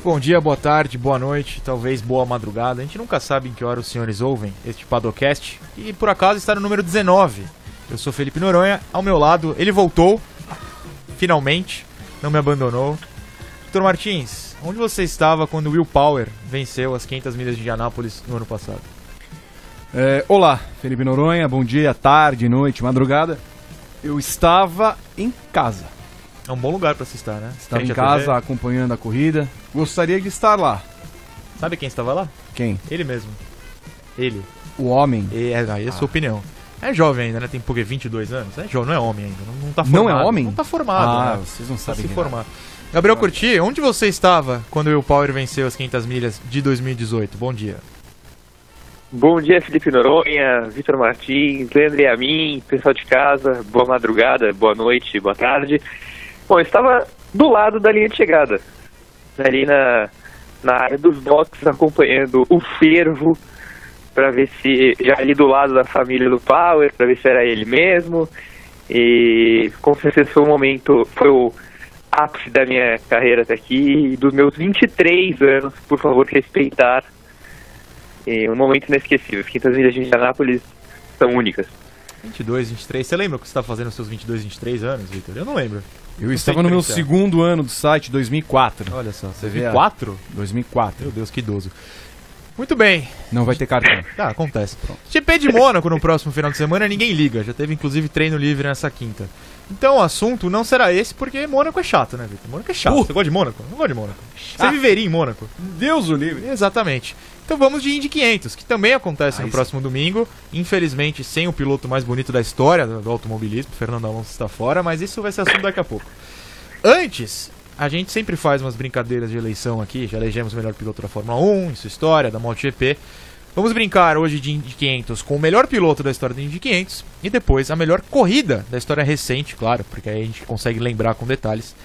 Bom dia, boa tarde, boa noite, talvez boa madrugada. A gente nunca sabe em que hora os senhores ouvem este Padocast. E por acaso está no número 19. Eu sou Felipe Noronha, ao meu lado ele voltou, finalmente, não me abandonou. Dr. Martins, onde você estava quando o Will Power venceu as 500 milhas de Indianápolis no ano passado? Olá, Felipe Noronha, bom dia, tarde, noite, madrugada. Eu estava em casa. É um bom lugar para se estar, né? Estava em casa acompanhando a corrida. Gostaria de estar lá. Sabe quem estava lá? Quem? Ele mesmo. Ele. O homem? Aí é a sua opinião. É jovem ainda, né? Tem porque 22 anos. É jovem, não é homem ainda. Não tá formado. Não é homem? Não tá formado. Né? Vocês não sabem. Se formar. Gabriel Curti, onde você estava quando o Will Power venceu as 500 milhas de 2018? Bom dia. Bom dia, Felipe Noronha, Vitor Martins, Leandro e a mim, pessoal de casa, boa madrugada, boa noite, boa tarde. Bom, eu estava do lado da linha de chegada, ali na área dos boxes, acompanhando o fervo, para ver se, já ali do lado da família do Power, para ver se era ele mesmo. E com certeza foi o ápice da minha carreira até aqui, e dos meus 23 anos, por favor, respeitar. Um momento inesquecível. As 500 milhas de Indianápolis são únicas. 22, 23. Você lembra o que você estava fazendo nos seus 22, 23 anos, Vitor? Eu não lembro. Eu estava no meu segundo ano do site, 2004. Olha só, Você vê 2004? 2004. Meu Deus, que idoso. Muito bem. Não vai ter cartão. Tá, acontece. GP de Mônaco no próximo final de semana, ninguém liga. Já teve, inclusive, treino livre nessa quinta. Então o assunto não será esse, porque Mônaco é chato, né, Vitor? Mônaco é chato. Você gosta de Mônaco? Não gosta de Mônaco. Você viveria em Mônaco? Deus o livre. Exatamente. Então vamos de Indy 500, que também acontece no próximo domingo. Infelizmente, sem o piloto mais bonito da história do automobilismo, Fernando Alonso está fora, mas isso vai ser assunto daqui a pouco. Antes, a gente sempre faz umas brincadeiras de eleição aqui, já elegemos o melhor piloto da Fórmula 1, em sua história, da MotoGP. Vamos brincar hoje de Indy 500 com o melhor piloto da história do Indy 500 e depois a melhor corrida da história recente, claro, porque aí a gente consegue lembrar com detalhes,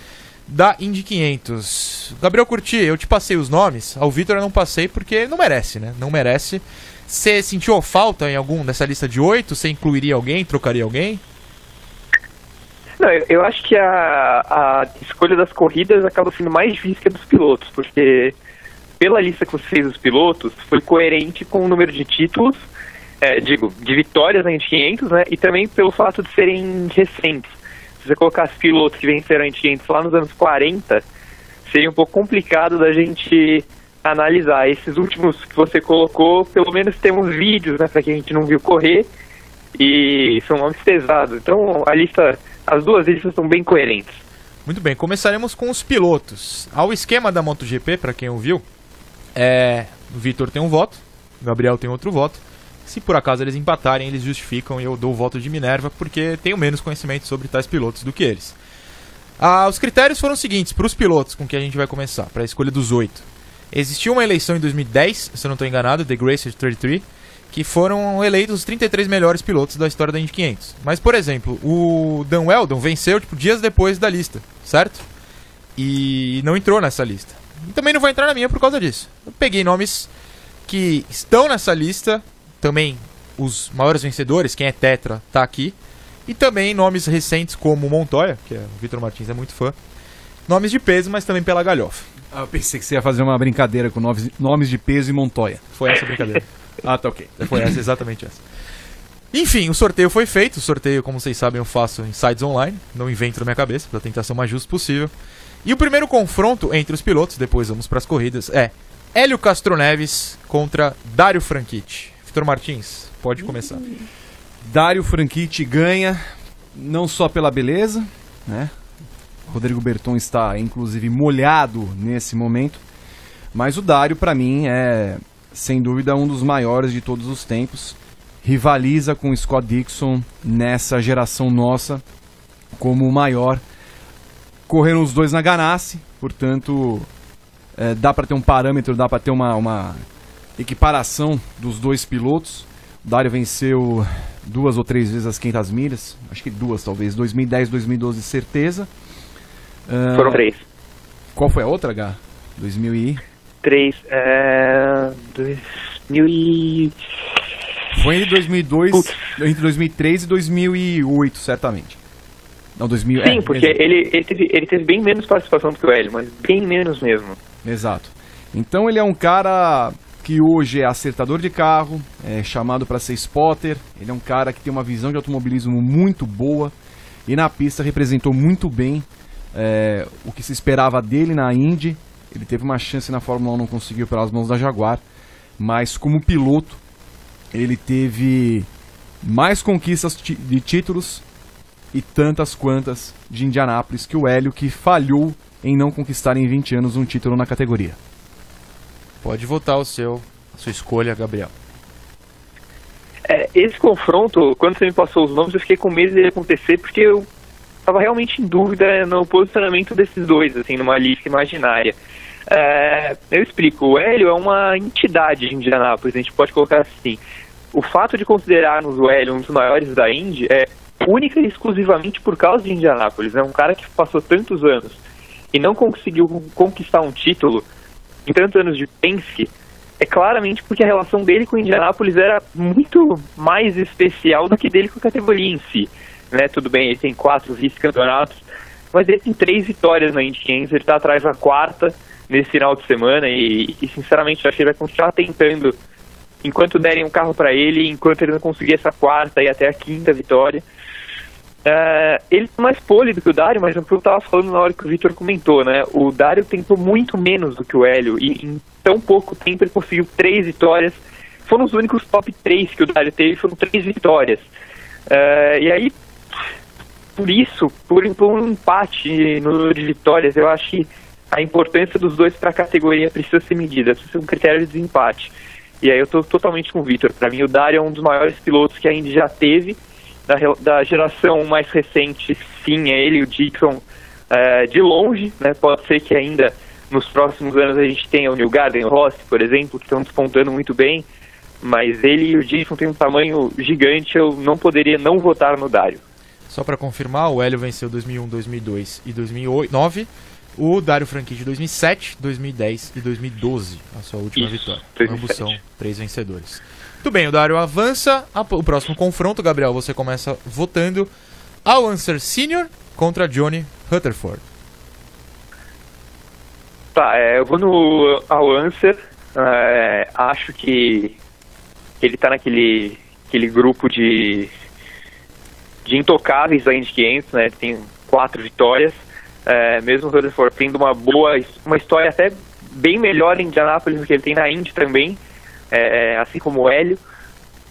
da Indy 500. Gabriel Curti, eu te passei os nomes, ao Vitor eu não passei porque não merece, né? Não merece. Você sentiu falta em algum dessa lista de 8? Você incluiria alguém, trocaria alguém? Não, eu acho que a escolha das corridas acaba sendo mais difícil que a dos pilotos, porque pela lista que você fez dos pilotos, foi coerente com o número de títulos, de vitórias na Indy 500, né? E também pelo fato de serem recentes. Se você colocasse pilotos que venceram a Indy 500 lá nos anos 40, seria um pouco complicado da gente analisar. Esses últimos que você colocou, pelo menos temos vídeos, né, para quem a gente não viu correr, e são nomes pesados. Então as duas listas são bem coerentes. Muito bem, começaremos com os pilotos. Ao esquema da MotoGP, para quem ouviu, o Vitor tem um voto, o Gabriel tem outro voto. Se por acaso eles empatarem, eles justificam e eu dou o voto de Minerva, porque tenho menos conhecimento sobre tais pilotos do que eles. Os critérios foram os seguintes, para os pilotos com que a gente vai começar, para a escolha dos 8. Existiu uma eleição em 2010, se eu não estou enganado, The Grace 33, que foram eleitos os 33 melhores pilotos da história da Indy 500. Mas, por exemplo, o Dan Weldon venceu dias depois da lista, certo? E não entrou nessa lista. E também não vai entrar na minha por causa disso. Eu peguei nomes que estão nessa lista, também os maiores vencedores, quem é tetra tá aqui, e também nomes recentes como Montoya, que o Vitor Martins é muito fã, nomes de peso, mas também pela galhofa. Eu pensei que você ia fazer uma brincadeira com nomes de peso e Montoya. Foi essa a brincadeira. Tá ok. Foi exatamente essa. Enfim, o sorteio foi feito. O sorteio, como vocês sabem, eu faço em sites online, não invento na minha cabeça, para tentar ser o mais justo possível. E o primeiro confronto entre os pilotos, depois vamos para as corridas, é Hélio Castroneves contra Dario Franchitti. Vitor Martins, pode começar. Dario Franchitti ganha, não só pela beleza, né? Rodrigo Berton está, inclusive, molhado nesse momento. Mas o Dario, para mim, é, sem dúvida, um dos maiores de todos os tempos. Rivaliza com o Scott Dixon nessa geração nossa como o maior. Correram os dois na Ganassi, portanto, dá para ter um parâmetro, dá para ter uma equiparação dos dois pilotos. O Dario venceu 2 ou 3 vezes as 500 milhas, acho que 2 talvez, 2010, 2012, certeza. Foram 3. Qual foi a outra, H? 2003, 2000 e... Foi entre 2003 e 2008, certamente. Não, 2000... Sim, porque ele teve bem menos participação do que o Hélio, mas bem menos mesmo. Exato. Então ele é um cara que hoje é acertador de carro, é chamado para ser spotter, ele é um cara que tem uma visão de automobilismo muito boa e na pista representou muito bem o que se esperava dele na Indy. Ele teve uma chance na Fórmula 1, não conseguiu pelas mãos da Jaguar, mas como piloto ele teve mais conquistas de títulos e tantas quantas de Indianápolis que o Hélio, que falhou em não conquistar em 20 anos um título na categoria. Pode votar a sua escolha, Gabriel. Esse confronto, quando você me passou os nomes, eu fiquei com medo de acontecer, porque eu estava realmente em dúvida no posicionamento desses dois, assim, numa lista imaginária. Eu explico, o Hélio é uma entidade de Indianápolis, a gente pode colocar assim. O fato de considerarmos o Hélio um dos maiores da Indy é única e exclusivamente por causa de Indianápolis. É um cara que passou tantos anos e não conseguiu conquistar um título em tantos anos de Penske, é claramente porque a relação dele com Indianápolis era muito mais especial do que dele com a categoria em si, né? Tudo bem, ele tem 4 vice-campeonatos, mas ele tem 3 vitórias na Indy 500, ele está atrás da 4ª nesse final de semana e sinceramente eu acho que ele vai continuar tentando enquanto derem um carro para ele, enquanto ele não conseguir essa 4ª e até a 5ª vitória. Ele é mais pole do que o Dario, mas é o que eu estava falando na hora que o Vitor comentou, né? O Dario tentou muito menos do que o Hélio e em tão pouco tempo ele conseguiu 3 vitórias. Foram os únicos top 3 que o Dario teve, foram 3 vitórias. E aí, por isso, por um empate no número de vitórias, eu acho que a importância dos dois para a categoria precisa ser medida, precisa ser um critério de desempate. E aí eu estou totalmente com o Vitor. Para mim o Dario é um dos maiores pilotos que a Indy já teve. Da geração mais recente, sim, é ele e o Dixon de longe, né? Pode ser que ainda nos próximos anos a gente tenha o Newgarden, o Rossi, por exemplo, que estão despontando muito bem, mas ele e o Dixon têm um tamanho gigante, eu não poderia não votar no Dario. Só para confirmar, o Hélio venceu 2001, 2002 e 2009, o Dario Franchitti 2007, 2010 e 2012, a sua última vitória. 2007. Ambos são 3 vencedores. Muito bem, o Dario avança. O próximo confronto, Gabriel, você começa votando Al Unser Sr. contra Johnny Rutherford. Tá, eu vou no Al Unser. Acho que ele tá naquele grupo de intocáveis da Indy 500, né? Tem 4 vitórias. Mesmo o Rutherford tendo uma história até bem melhor em Indianápolis do que ele tem na Indy também. Assim como o Hélio,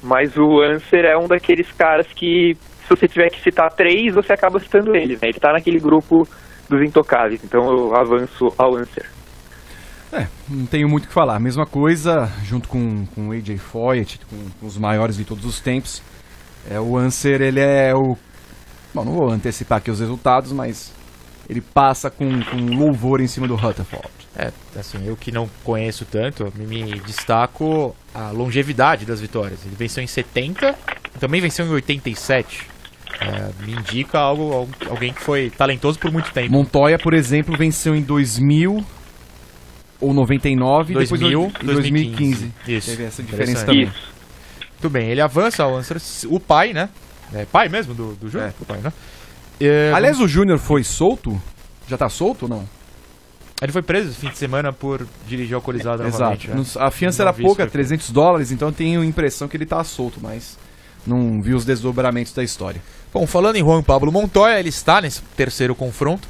mas o Unser é um daqueles caras que, se você tiver que citar 3, você acaba citando ele, né? Ele tá naquele grupo dos intocáveis, então eu avanço ao Unser. Não tenho muito o que falar. Mesma coisa, junto com o AJ Foyt, com os maiores de todos os tempos. O Unser, ele é o... Bom, não vou antecipar aqui os resultados, mas ele passa com louvor em cima do Rutherford. Assim, eu que não conheço tanto, me destaco a longevidade das vitórias. Ele venceu em 70, também venceu em 87. Me indica alguém que foi talentoso por muito tempo. Montoya, por exemplo, venceu em 2000 ou 99 e depois em 2015. Isso. Teve essa diferença também. Muito bem, ele avança ao Unser, o pai, né? Pai mesmo do Júnior? O pai, né? Aliás, o Júnior foi solto? Já tá solto ou não? Ele foi preso no fim de semana por dirigir alcoolizado novamente. Exato. A fiança era pouca, $300, então eu tenho a impressão que ele tá solto, mas não vi os desdobramentos da história. Bom, falando em Juan Pablo Montoya, ele está nesse terceiro confronto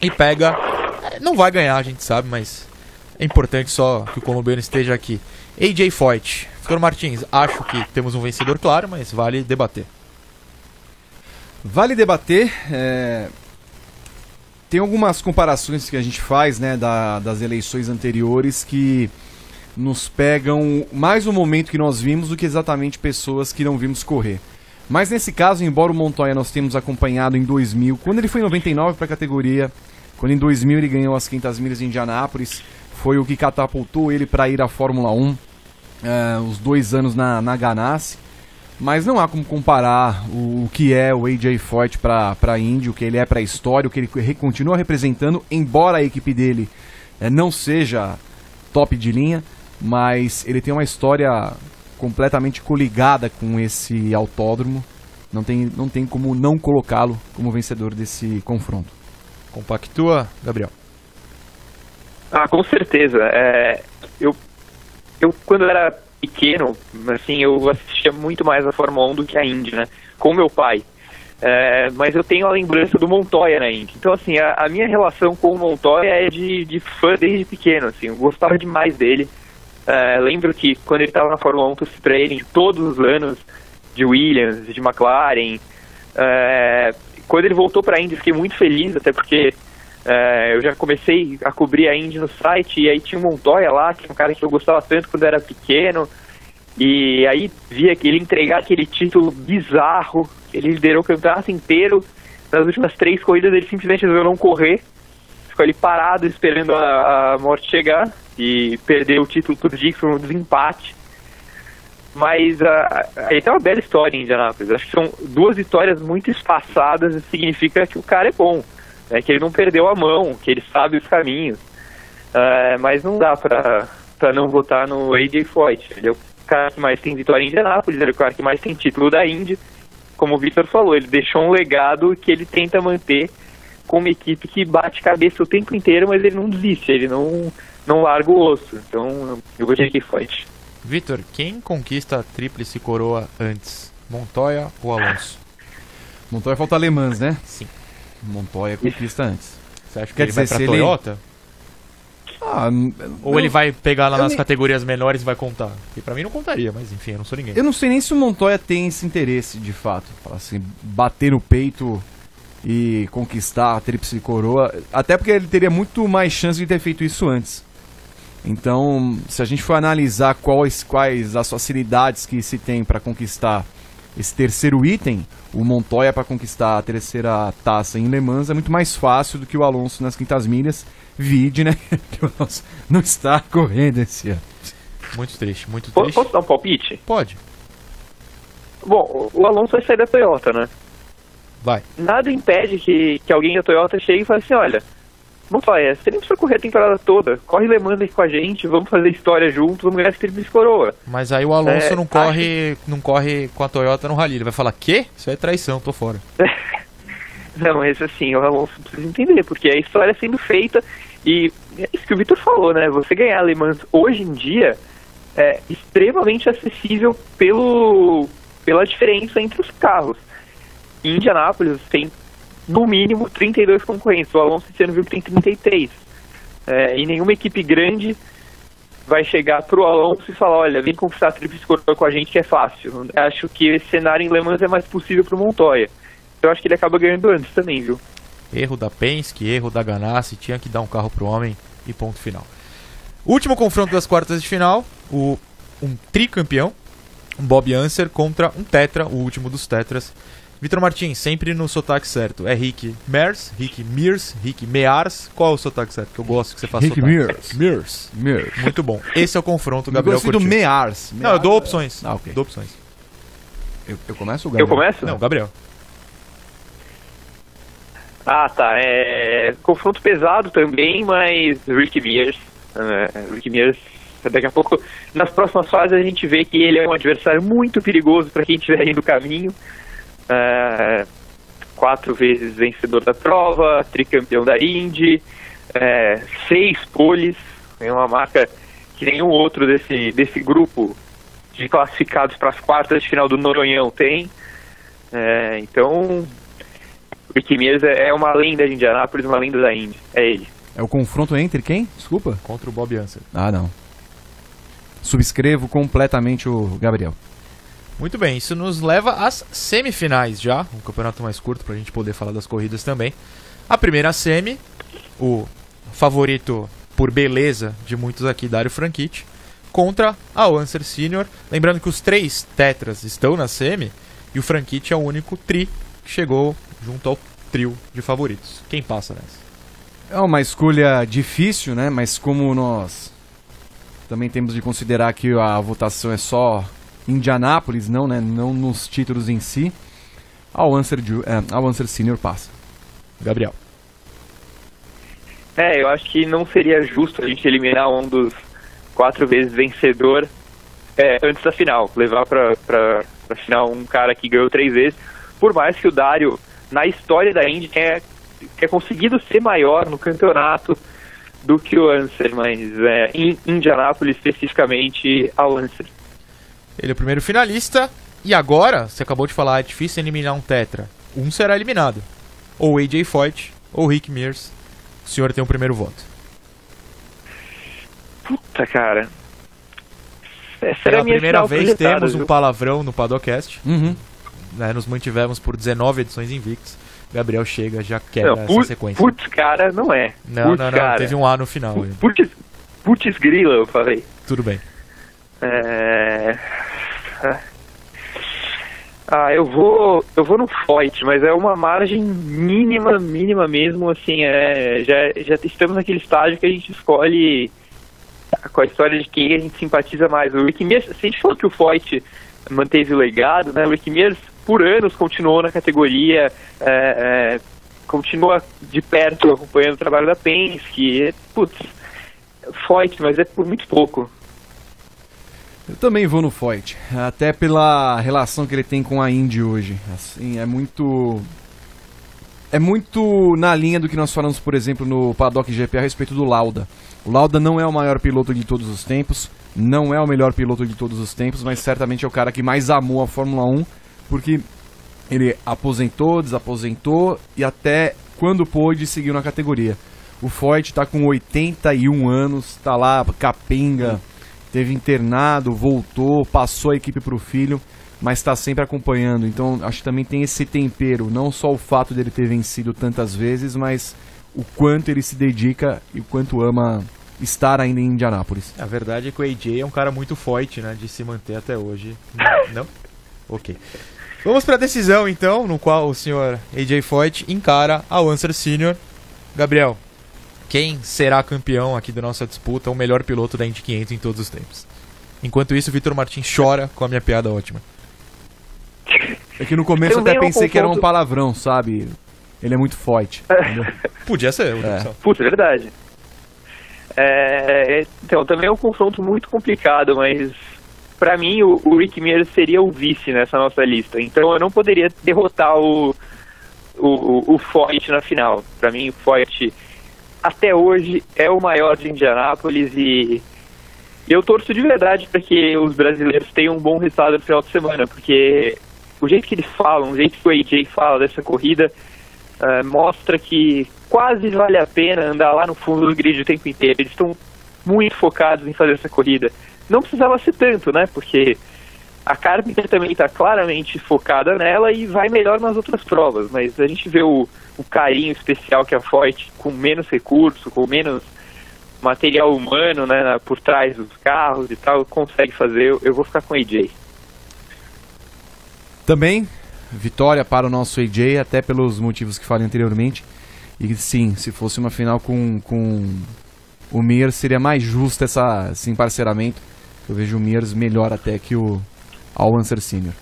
e pega... Não vai ganhar, a gente sabe, mas é importante só que o colombiano esteja aqui. AJ Foyt. Vitor Martins, acho que temos um vencedor claro, mas vale debater. Vale debater. Tem algumas comparações que a gente faz, né, das eleições anteriores que nos pegam mais o momento que nós vimos do que exatamente pessoas que não vimos correr. Mas nesse caso, embora o Montoya nós temos acompanhado em 2000, quando ele foi em 99 para a categoria, quando em 2000 ele ganhou as 500 milhas de Indianápolis, foi o que catapultou ele para ir à Fórmula 1, os 2 anos na Ganassi. Mas não há como comparar o que é o AJ Foyt para a Indy, o que ele é para a história, o que ele continua representando, embora a equipe dele não seja top de linha, mas ele tem uma história completamente coligada com esse autódromo. Não tem como não colocá-lo como vencedor desse confronto. Compactua, Gabriel? Ah, com certeza. Eu quando era pequeno, assim, eu assistia muito mais a Fórmula 1 do que a Indy, né? Com meu pai. Mas eu tenho a lembrança do Montoya na Indy. Então, assim, a minha relação com o Montoya é de fã desde pequeno, assim. Eu gostava demais dele. Lembro que quando ele estava na Fórmula 1, torci pra ele em todos os anos, de Williams, de McLaren. Quando ele voltou pra Indy, fiquei muito feliz, até porque eu já comecei a cobrir a Indy no site, e aí tinha o Montoya lá, que é um cara que eu gostava tanto quando eu era pequeno. E aí via que ele entregar aquele título bizarro, ele liderou o campeonato inteiro. Nas últimas 3 corridas ele simplesmente resolveu não correr, ficou ali parado esperando a morte chegar e perdeu o título por Dixon no desempate. Mas aí tem uma bela história em Indianápolis. Acho que são 2 vitórias muito espaçadas e significa que o cara é bom, né? Que ele não perdeu a mão, que ele sabe os caminhos. Mas não dá pra não votar no AJ Foyt. Ele é o cara que mais tem vitória em Indianápolis, ele é o cara que mais tem título da Indy. Como o Victor falou, ele deixou um legado que ele tenta manter com uma equipe que bate cabeça o tempo inteiro, mas ele não desiste, ele não larga o osso. Então eu vou de AJ Foyt. Victor, quem conquista a tríplice coroa antes? Montoya ou Alonso? Montoya falta Le Mans, né? Sim. Montoya conquista antes. Você acha que Quer ele vai dizer, pra se ele- Toyota? Ou Ou ele vai pegar lá eu nas nem- categorias menores e vai contar? Porque pra mim não contaria, mas enfim, eu não sou ninguém. Eu não sei nem se o Montoya tem esse interesse, de fato. Falar assim, bater no peito e conquistar a tríplice coroa. Até porque ele teria muito mais chance de ter feito isso antes. Então, se a gente for analisar quais as facilidades que se tem para conquistar esse terceiro item, o Montoya para conquistar a terceira taça em Le Mans é muito mais fácil do que o Alonso nas 500 milhas. Vide, né? Que o Alonso não está correndo esse ano. Muito triste, muito triste. Posso dar um palpite? Pode, Bom, o Alonso vai sair da Toyota, né? vai. Nada impede que alguém da Toyota chegue e fale assim, olha, Montoya, você nem precisa correr a temporada toda, corre Le Mans aí com a gente, vamos fazer história juntos, vamos ganhar esse tríplice coroa. Mas aí o Alonso não corre com a Toyota no Rally. Ele vai falar, quê? Isso é traição, tô fora. Não, mas assim, o Alonso precisa entender, porque a história sendo feita, e é isso que o Victor falou, né? Você ganhar Le Mans hoje em dia é extremamente acessível pela diferença entre os carros. Em Indianápolis tem, no mínimo, 32 concorrentes. O Alonso esse ano viu que tem 33. E nenhuma equipe grande vai chegar pro Alonso e falar, olha, vem conquistar a tríplice coroa com a gente que é fácil. Acho que esse cenário em Le Mans é mais possível pro Montoya. Eu acho que ele acaba ganhando antes também, viu? Erro da Penske, erro da Ganassi, tinha que dar um carro pro homem e ponto final. Último confronto das quartas de final, um tricampeão, um Bob Unser contra um tetra, o último dos tetras. Vitor Martins, sempre no sotaque certo. É Rick Mears, Rick Mears, Rick Mears. Qual é o sotaque certo? Que eu gosto que você faça Rick sotaque. Mears. Mears. Muito bom. Esse é o confronto, Eu Gabriel gostei do curtiu. Mears. Não, eu dou opções. Ah, ok. Dou opções. Eu começo o Eu começo? Não, Gabriel. Ah, tá. Confronto pesado também, mas Rick Mears. Rick Mears, daqui a pouco, nas próximas fases, a gente vê que ele é um adversário muito perigoso para quem estiver aí no caminho. 4 vezes vencedor da prova, tricampeão da Indy, 6 poles, é uma marca que nenhum outro desse grupo de classificados para as quartas de final do Noronhão tem. Então, o Rick Mears é uma lenda de Indianápolis, uma lenda da Indy, é ele. É o confronto entre quem? Desculpa. Contra o Bob Unser. Ah, não. Subscrevo completamente o Gabriel. Muito bem, isso nos leva às semifinais já, um campeonato mais curto pra gente poder falar das corridas também. A primeira semi, o favorito por beleza de muitos aqui, Dario Franchitti, contra a Unser Senior. Lembrando que os 3 tetras estão na semi e o Franchitti é o único tri que chegou junto ao trio de favoritos. Quem passa nessa? É uma escolha difícil, né? Mas como nós também temos de considerar que a votação é só Indianápolis, não, né? Não nos títulos em si, a Unser Senior passa. Gabriel. Eu acho que não seria justo a gente eliminar um dos 4 vezes vencedor antes da final. Levar pra final um cara que ganhou 3 vezes. Por mais que o Dario, na história da Indy, tenha conseguido ser maior no campeonato. do que o Unser, mas em Indianápolis, especificamente, ao Unser. Ele é o primeiro finalista. E agora, você acabou de falar, é difícil eliminar um tetra. Um será eliminado. Ou AJ Foyt, ou Rick Mears. O senhor tem o primeiro voto. Puta, cara. Essa Pela era a minha primeira final vez projetada, temos viu? um palavrão no Padocast. Uhum. Né, nos mantivemos por 19 edições invictas. Gabriel chega, já quebra Não, essa sequência. putz, cara, não é. Não, Putz, não, cara. teve um A no final. Putz grila, eu falei. Tudo bem. Eu vou no Foyt, mas é uma margem mínima mesmo, assim, já estamos naquele estágio que a gente escolhe com a história de quem a gente simpatiza mais. O Rick Mears, se a gente falou que o Foyt manteve o legado, né, o Rick Mears por anos continuou na categoria, continua de perto acompanhando o trabalho da Penske, Foyt, mas é por muito pouco. Eu também vou no Foyt, até pela relação que ele tem com a Indy hoje. Assim, é muito na linha do que nós falamos, por exemplo, no Paddock GP a respeito do Lauda. O Lauda não é o maior piloto de todos os tempos, não é o melhor piloto de todos os tempos, mas certamente é o cara que mais amou a Fórmula 1, porque ele aposentou, desaposentou e até quando pôde seguiu na categoria. O Foyt está com 81 anos, está lá capenga, teve internado, voltou, passou a equipe para o filho, mas está sempre acompanhando. Então acho que também tem esse tempero, não só o fato dele ter vencido tantas vezes, mas o quanto ele se dedica e o quanto ama estar ainda em Indianápolis. A verdade é que o AJ é um cara muito Foyt, né, de se manter até hoje. Não? Ok. Vamos para a decisão então, no qual o senhor AJ Foyt encara a Unser Senior. Gabriel, quem será campeão aqui da nossa disputa, o melhor piloto da Indy 500 em todos os tempos? Enquanto isso, o Vitor Martins chora com a minha piada ótima. É que no começo eu Também até é um pensei que era um confronto- palavrão, sabe? Ele é muito Foyt. Podia ser outra opção. Putz, é verdade. Então, também é um confronto muito complicado, mas pra mim o Rick Mears seria o vice nessa nossa lista. Então eu não poderia derrotar o Foyt na final. Pra mim o Foyt até hoje é o maior de Indianápolis e eu torço de verdade para que os brasileiros tenham um bom resultado no final de semana, porque o jeito que eles falam, o jeito que o AJ fala dessa corrida mostra que quase vale a pena andar lá no fundo do grid o tempo inteiro. Eles estão muito focados em fazer essa corrida. Não precisava ser tanto, né? Porque a Carpenter também está claramente focada nela e vai melhor nas outras provas. Mas a gente vê o carinho especial que a Foyt, com menos recurso, com menos material humano, né, por trás dos carros e tal, consegue fazer. Eu vou ficar com o AJ. Também, vitória para o nosso AJ, até pelos motivos que falei anteriormente. E sim, se fosse uma final com o Mears, seria mais justo esse emparceramento. Eu vejo o Mears melhor até que o Unser Senior.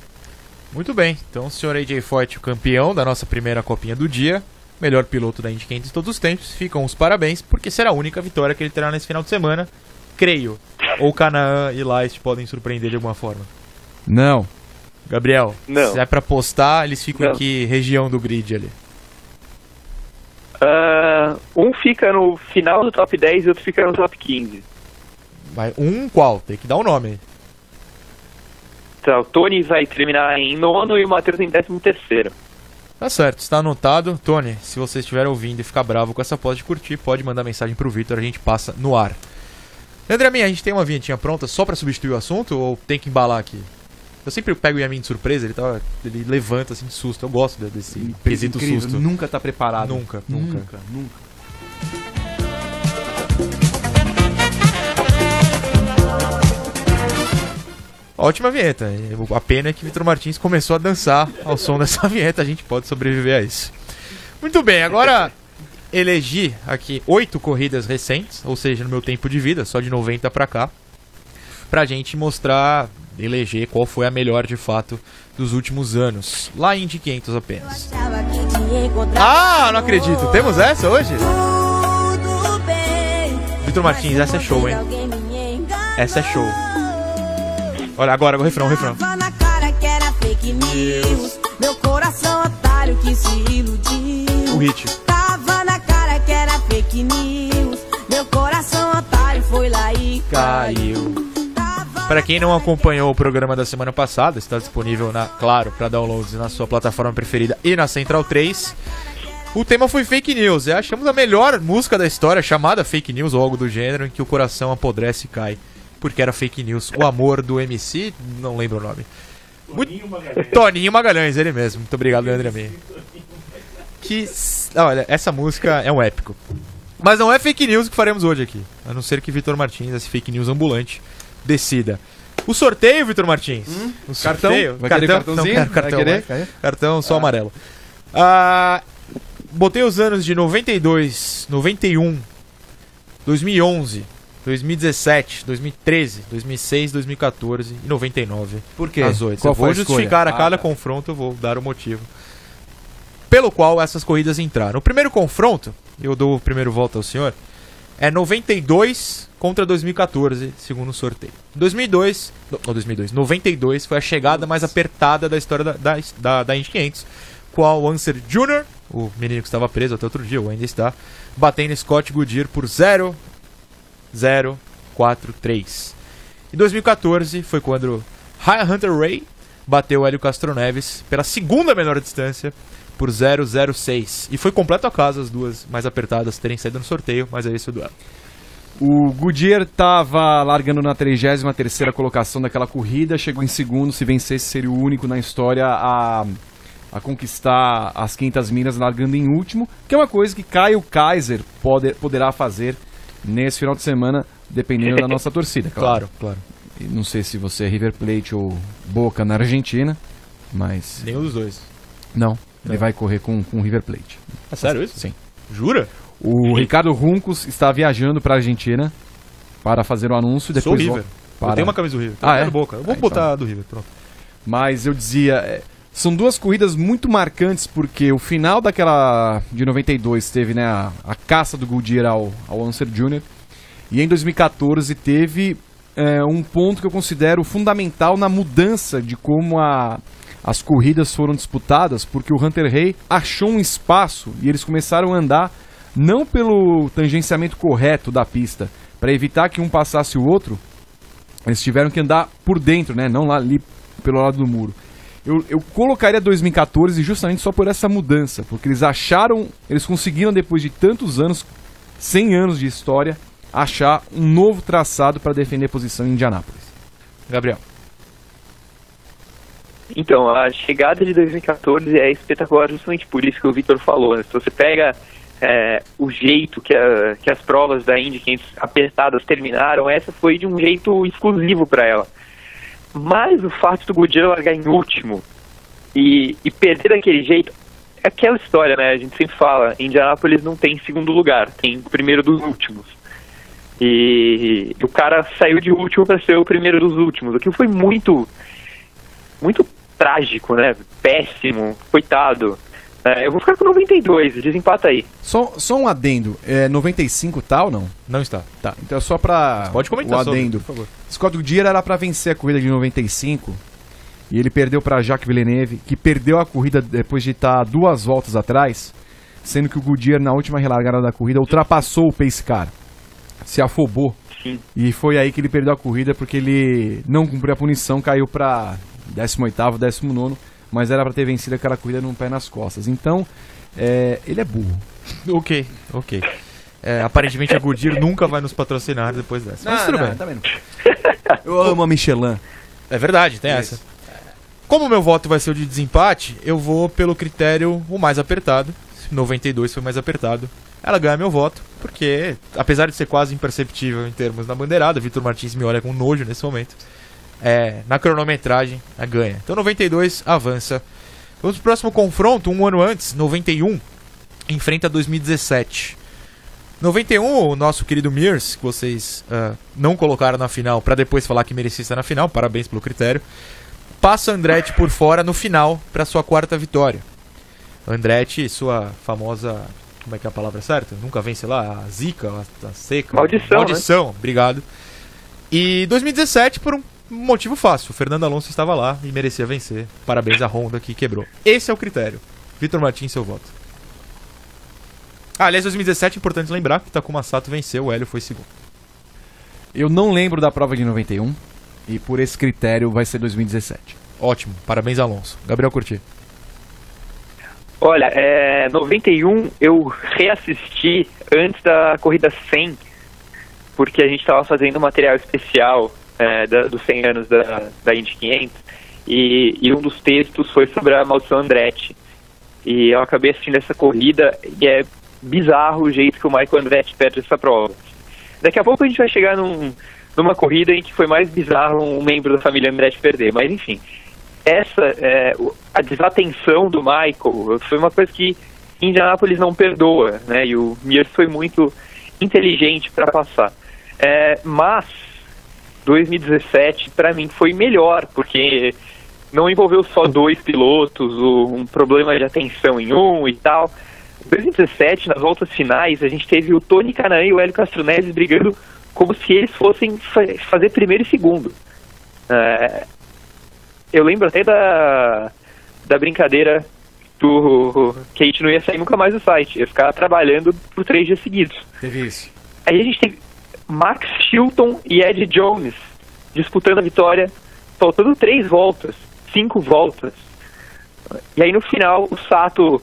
Muito bem, então o senhor AJ Foyt, o campeão da nossa primeira copinha do dia, melhor piloto da Indy 500 de todos os tempos, ficam os parabéns, porque será a única vitória que ele terá nesse final de semana, creio. Ou Canaan e Leist podem surpreender de alguma forma. Não. Gabriel, Não. se é pra postar, eles ficam Não. em que região do grid ali? Um fica no final do top 10 e outro fica no top 15. Vai, qual? Tem que dar o nome aí. Então, o Tony vai terminar em 9º e o Matheus em 13º. Tá certo, está anotado. Tony, se você estiver ouvindo e ficar bravo com essa pode curtir, pode mandar mensagem pro Vitor, a gente passa no ar. André, a gente tem uma vinhetinha pronta só pra substituir o assunto ou tem que embalar aqui? Eu sempre pego o Yamin de surpresa, ele levanta assim de susto. Eu gosto desse quesito Incrível, susto. Nunca tá preparado. Nunca. Nunca. Ótima vinheta. A pena é que Vitor Martins começou a dançar ao som dessa vinheta. A gente pode sobreviver a isso. Muito bem, agora elegi aqui 8 corridas recentes, ou seja, no meu tempo de vida, só de 90 pra cá, pra gente mostrar, eleger qual foi a melhor de fato dos últimos anos. Lá em Indy 500 apenas. Ah, não acredito. Temos essa hoje? Vitor Martins, essa é show, hein? Essa é show. Olha, agora o refrão. Tava na cara que era fake news. Meu coração otário que se iludiu. O hit. Tava na cara que era fake news. Meu foi lá e Caiu. Para quem não acompanhou o programa da semana passada, está disponível, claro, para downloads na sua plataforma preferida e na Central 3. O tema foi fake news. Achamos a melhor música da história, chamada Fake News ou algo do gênero, em que o coração apodrece e cai. Porque era fake news. O amor do MC, não lembro o nome. Toninho Magalhães, ele mesmo. Muito obrigado, Leandro Amin. Olha, essa música é um épico. Mas não é fake news que faremos hoje aqui. A não ser que Vitor Martins, esse fake news ambulante, decida. O sorteio, Vitor Martins. O sorteio. Vai querer cartãozinho? Não quero cartão, vai querer? Cartão só amarelo. Botei os anos de 92, 91, 2011, 2017, 2013, 2006, 2014 e 99. Por quê? As 8. Qual Eu foi vou a justificar escolha? a cada confronto, eu vou dar o motivo pelo qual essas corridas entraram. O primeiro confronto, eu dou o primeiro voto ao senhor, é 92 contra 2014, segundo o sorteio. 92 foi a chegada mais apertada da história da Indy 500, com a Wanser Jr., o menino que estava preso até outro dia, ou ainda está, batendo Scott Goodyear por 0-0-4-3. Em 2014 foi quando Hunter Ray bateu Hélio Castro Neves pela segunda menor distância por 0-0-6. E foi completo acaso as duas mais apertadas terem saído no sorteio, mas é esse o duelo. O Goodyear estava largando na 33ª colocação daquela corrida, chegou em segundo, se vencesse seria o único na história a conquistar as 500 milhas largando em último, que é uma coisa que Kyle Kaiser poderá fazer nesse final de semana, dependendo da nossa torcida. Claro. E não sei se você é River Plate ou Boca na Argentina, mas... Nenhum dos dois. Não, ele vai correr com o River Plate. É sério isso? Sim. Jura? O Ricardo Runcos está viajando para a Argentina para fazer o anúncio. Sou Depois River. Eu tenho uma camisa do River. É? Do Boca. Eu vou botar do River, pronto. Mas eu dizia, são duas corridas muito marcantes, porque o final daquela de 92 teve, né, a caça do Goodyear ao Wanser Jr. E em 2014 teve um ponto que eu considero fundamental na mudança de como as corridas foram disputadas, porque o Hunter Ray achou um espaço e eles começaram a andar não pelo tangenciamento correto da pista, para evitar que um passasse o outro. Eles tiveram que andar por dentro, né? Não lá ali pelo lado do muro. Eu colocaria 2014 justamente só por essa mudança, porque eles conseguiram, depois de tantos anos, 100 anos de história, achar um novo traçado para defender a posição em Indianápolis. Gabriel. Então, a chegada de 2014 é espetacular justamente por isso que o Vitor falou, né? Se você pega o jeito que as provas da Indy 500 apertadas terminaram, essa foi de um jeito exclusivo para ela. Mas o fato do Goodyear largar em último e perder daquele jeito, é aquela história, né? A gente sempre fala, Indianápolis não tem segundo lugar, tem o primeiro dos últimos. E o cara saiu de último para ser o primeiro dos últimos, o que foi muito trágico, né? Péssimo, coitado. Eu vou ficar com 92, desempata aí. Só um adendo, 95 tá ou não? Não está. Tá, então é só pra Pode comentar o adendo. sobre, por favor. Scott Goodyear era pra vencer a corrida de 95 e ele perdeu pra Jacques Villeneuve, que perdeu a corrida depois de estar 2 voltas atrás, sendo que o Goodyear na última relargada da corrida ultrapassou o pace car, se afobou. Sim. E foi aí que ele perdeu a corrida, porque ele não cumpriu a punição, caiu pra 18º, 19º, mas era pra ter vencido aquela corrida num pé nas costas. Então, ele é burro. Ok. Aparentemente a Goodyear nunca vai nos patrocinar depois dessa. Mas tudo bem. Tá vendo? Eu amo a Michelin. É verdade, tem essa. Como o meu voto vai ser o de desempate, eu vou pelo critério o mais apertado. 92 foi mais apertado. Ela ganha meu voto, porque apesar de ser quase imperceptível em termos na bandeirada, Vitor Martins me olha com nojo nesse momento. Na cronometragem, a ganha. Então 92 avança. Vamos pro próximo confronto, um ano antes, 91, enfrenta 2017. 91, o nosso querido Mears, que vocês não colocaram na final, pra depois falar que merecia estar na final, parabéns pelo critério, passa Andretti por fora no final para sua 4ª vitória. Andretti, sua famosa, como é que é a palavra certa? Nunca vence lá, a zica, a seca. Maldição, né? Obrigado. E 2017 por um motivo fácil, o Fernando Alonso estava lá e merecia vencer. Parabéns à Honda que quebrou. Esse é o critério. Vitor Martins, seu voto. Aliás, 2017 é importante lembrar que Takuma Sato venceu, o Hélio foi segundo. Eu não lembro da prova de 91 e por esse critério vai ser 2017. Ótimo, parabéns, Alonso. Gabriel Curti. Olha, 91 eu reassisti antes da corrida 100, porque a gente estava fazendo um material especial dos 100 anos da Indy 500, e um dos textos foi sobre a maldição Andretti. E eu acabei assistindo essa corrida e é bizarro o jeito que o Michael Andretti perde essa prova. Daqui a pouco a gente vai chegar numa corrida em que foi mais bizarro um membro da família Andretti perder, mas enfim. A desatenção do Michael foi uma coisa que Indianápolis não perdoa, né? E o Mears foi muito inteligente para passar. Mas 2017 para mim foi melhor, porque não envolveu só 2 pilotos, um problema de atenção em um e tal. Em 2017, nas voltas finais, a gente teve o Tony Kanaan e o Hélio Castroneves brigando como se eles fossem fazer primeiro e segundo. Eu lembro até da brincadeira que a gente não ia sair nunca mais do site, ia ficar trabalhando por 3 dias seguidos. Teve isso. Aí a gente teve Max Chilton e Ed Jones disputando a vitória, faltando 3 voltas, 5 voltas. E aí no final o Sato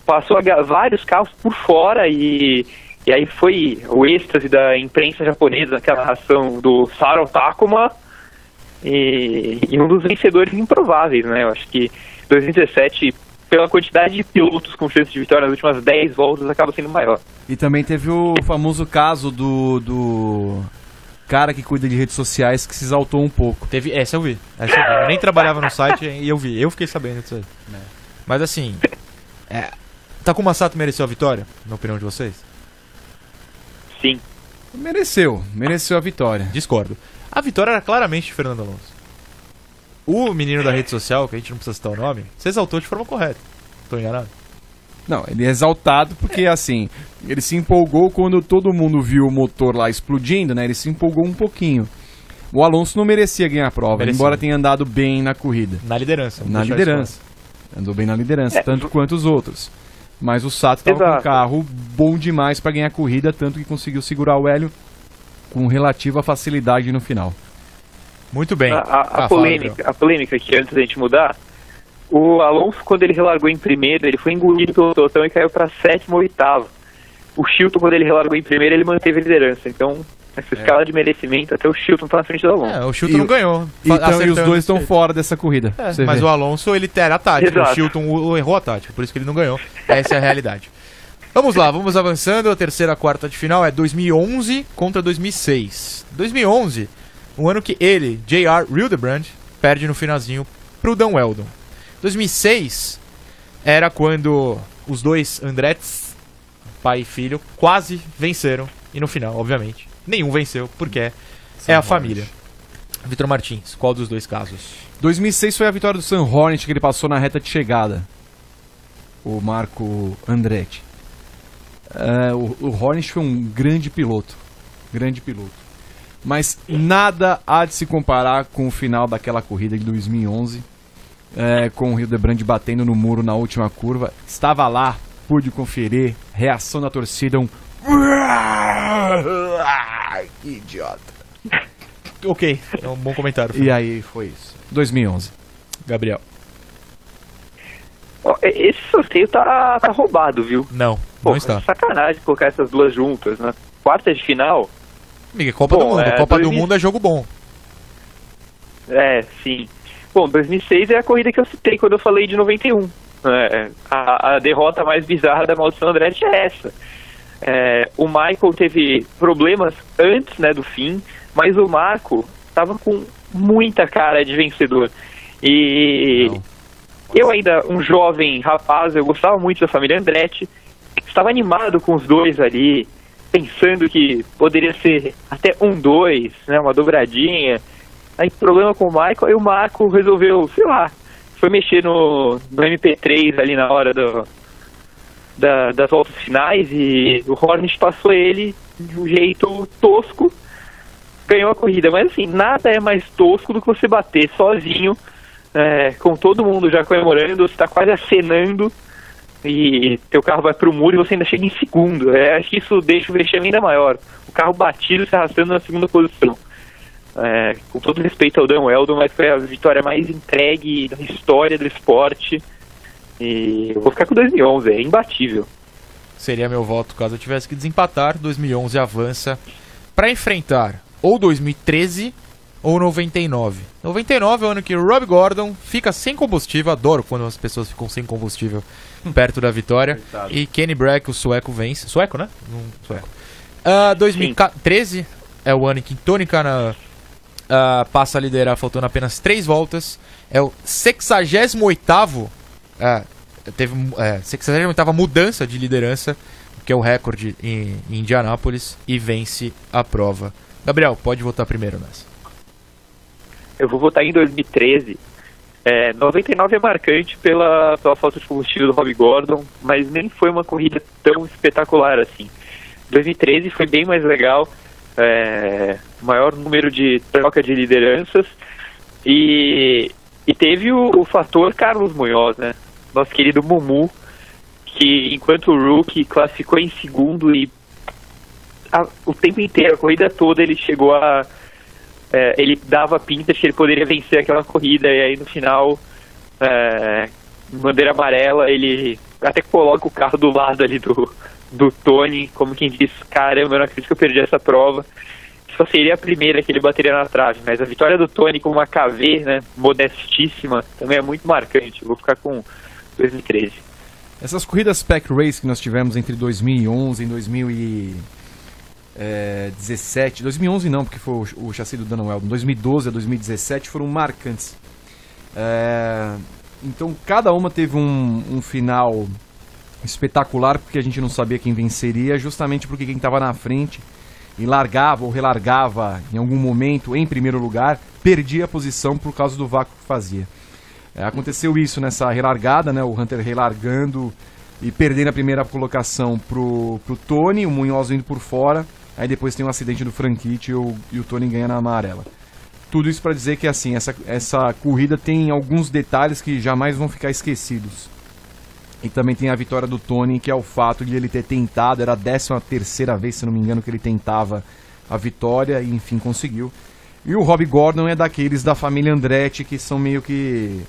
passou vários carros por fora e aí foi o êxtase da imprensa japonesa, aquela narração do Saro Takuma, e um dos vencedores improváveis, né? Eu acho que 2017, pela quantidade de pilotos com chance de vitória nas últimas 10 voltas, acaba sendo maior. E também teve o famoso caso do cara que cuida de redes sociais que se exaltou um pouco. Teve, essa eu vi. Eu nem trabalhava no site e eu vi. Eu fiquei sabendo disso aí. Mas assim, Takuma Sato mereceu a vitória, na opinião de vocês? Sim. Mereceu a vitória. Discordo. A vitória era claramente de Fernando Alonso. O menino da rede social, que a gente não precisa citar o nome, se exaltou de forma correta. Tô enganado? Não, ele é exaltado porque, assim, ele se empolgou quando todo mundo viu o motor lá explodindo, né? Ele se empolgou um pouquinho. O Alonso não merecia ganhar a prova, embora tenha andado bem na corrida. Na liderança. Na liderança. Andou bem na liderança, tanto quanto os outros. Mas o Sato estava com um carro bom demais para ganhar a corrida, tanto que conseguiu segurar o Hélio com relativa facilidade no final. Muito bem. A polêmica que antes da gente mudar, o Alonso, quando ele relargou em primeiro, ele foi engolido pelo pelotão e caiu para 7º ou 8º. O Chilton, quando ele relargou em primeiro, ele manteve a liderança. Então, essa escala de merecimento, até o Chilton tá na frente do Alonso. O Chilton não ganhou. Então, e os dois estão fora dessa corrida. Mas o Alonso, ele era a tática. Exato. O Chilton errou a tática, por isso que ele não ganhou. Essa é a realidade. Vamos lá, vamos avançando. A terceira quarta de final é 2011 contra 2006. 2011, um ano que ele, J.R. Hildebrand, perde no finalzinho pro Dan Weldon. 2006 era quando os dois Andrettis, pai e filho, quase venceram. E no final, obviamente, nenhum venceu, porque é a família. Vitor Martins, qual dos dois casos? 2006 foi a vitória do Sam Hornet, que ele passou na reta de chegada. O Marco Andretti. O Hornet foi um grande piloto. Mas nada há de se comparar com o final daquela corrida de 2011. Com o Hildebrand batendo no muro na última curva. Estava lá, pude conferir. Reação da torcida, que idiota. Ok, é um bom comentário. E aí foi isso. 2011. Gabriel. Esse sorteio tá roubado, viu? Não está. Sacanagem colocar essas duas juntas na quarta de final. Amiga, Copa do Mundo. Copa do Mundo é jogo bom. Sim. Bom, 2006 é a corrida que eu citei quando eu falei de 91. A derrota mais bizarra da maldição Andretti é essa. O Michael teve problemas antes, né, do fim, mas o Marco estava com muita cara de vencedor. E eu ainda, um jovem rapaz, eu gostava muito da família Andretti, estava animado com os dois ali, pensando que poderia ser até 1-2, né, uma dobradinha. Aí problema com o Michael, aí o Marco resolveu, sei lá, foi mexer no MP3 ali na hora das voltas finais e o Hornet passou ele de um jeito tosco, ganhou a corrida. Mas assim, nada é mais tosco do que você bater sozinho, com todo mundo já comemorando, você está quase acenando e teu carro vai pro muro e você ainda chega em segundo. Acho que isso deixa o vexame ainda maior. O carro batido se arrastando na segunda posição. Com todo respeito ao Dan Weldon, mas foi a vitória mais entregue da história do esporte. E eu vou ficar com 2011, é imbatível. Seria meu voto caso eu tivesse que desempatar. 2011 avança para enfrentar ou 2013 ou 99. 99 é o ano que o Rob Gordon fica sem combustível. Adoro quando as pessoas ficam sem combustível perto da vitória. Coitado. E Kenny Brack, o sueco, vence. Sueco, né? Sueco. 2013 é o ano em que Tony Kanaan passa a liderar faltando apenas 3 voltas. É o 68º 68ª mudança de liderança, que é o recorde em Indianápolis, e vence a prova. Gabriel, pode votar primeiro nessa. Eu vou votar em 2013. 99 é marcante pela falta de combustível do Rob Gordon, mas nem foi uma corrida tão espetacular assim. 2013 foi bem mais legal, maior número de troca de lideranças, e teve o fator Carlos Munhoz, né? Nosso querido Mumu, que enquanto o rookie classificou em segundo e o tempo inteiro, a corrida toda, ele chegou a... ele dava pintas que ele poderia vencer aquela corrida, e aí no final, bandeira amarela, ele até coloca o carro do lado ali do Tony, como quem diz, caramba, eu não acredito que eu perdi essa prova. Só seria a primeira que ele bateria na trave, mas a vitória do Tony com uma KV, né, modestíssima, também é muito marcante. Eu vou ficar com 2013. Essas corridas Pack Race que nós tivemos entre 2011 e 2017, 2011 não, porque foi o chassi do Dan Weldon, 2012 a 2017 foram marcantes. Então cada uma teve um final espetacular, porque a gente não sabia quem venceria, justamente porque quem estava na frente e largava ou relargava em algum momento em primeiro lugar, perdia a posição por causa do vácuo que fazia. Aconteceu isso nessa relargada, né? O Hunter relargando e perdendo a primeira colocação pro Tony, o Munhoz indo por fora, aí depois tem um acidente do Franchitti e o Tony ganha na amarela. Tudo isso para dizer que assim, essa corrida tem alguns detalhes que jamais vão ficar esquecidos. E também tem a vitória do Tony, que é o fato de ele ter tentado, era a 13ª vez, se não me engano, que ele tentava a vitória e enfim conseguiu. E o Rob Gordon é daqueles da família Andretti que são meio que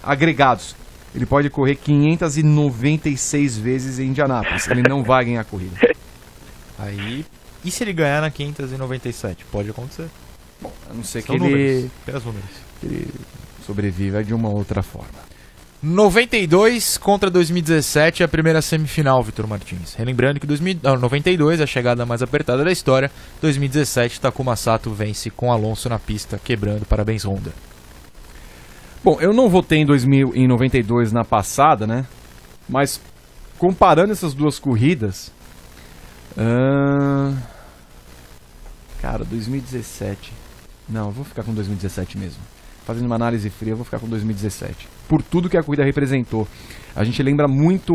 agregados. Ele pode correr 596 vezes em Indianápolis, ele não vai ganhar a corrida. Aí, e se ele ganhar na 597? Pode acontecer. Bom, a não ser que São números, apenas números. ele sobreviva de uma outra forma. 92 contra 2017 é a primeira semifinal, Vitor Martins. Relembrando que 92 é a chegada mais apertada da história. 2017, Takuma Sato vence com Alonso na pista, quebrando. Parabéns, Honda. Bom, eu não votei em 92 na passada, né? Mas comparando essas duas corridas... Cara, 2017... Não, eu vou ficar com 2017 mesmo. Fazendo uma análise fria, eu vou ficar com 2017. Por tudo que a corrida representou. A gente lembra muito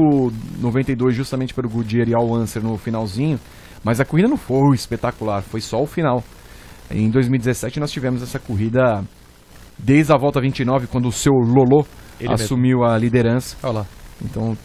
92 justamente pelo Goodyear e Al Unser no finalzinho, mas a corrida não foi espetacular, foi só o final. Em 2017 nós tivemos essa corrida desde a volta 29, quando o seu Lolo assumiu a liderança. Olha lá. Então,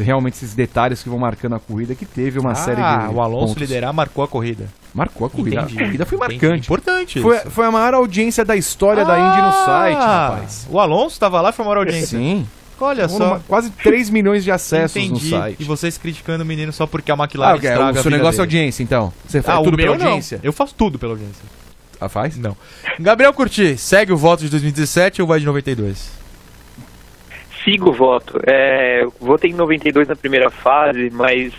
realmente esses detalhes que vão marcando a corrida, que teve uma série de o Alonso pontos. liderar marcou a corrida. Marcou a corrida. Entendi. A corrida foi marcante. Importante Foi a maior audiência da história da Indy no site, rapaz. O Alonso estava lá, foi a maior audiência. Sim. Olha só. Quase 3 milhões de acessos Entendi. no site. E vocês criticando o menino só porque a McLaren estraga o a seu vida negócio é dele. audiência, então. Você faz o tudo pela meu audiência? Não. Eu faço tudo pela audiência. Ah, faz? Não. Gabriel Curti, segue o voto de 2017 ou vai de 92? Sigo o voto. Votei em 92 na primeira fase, mas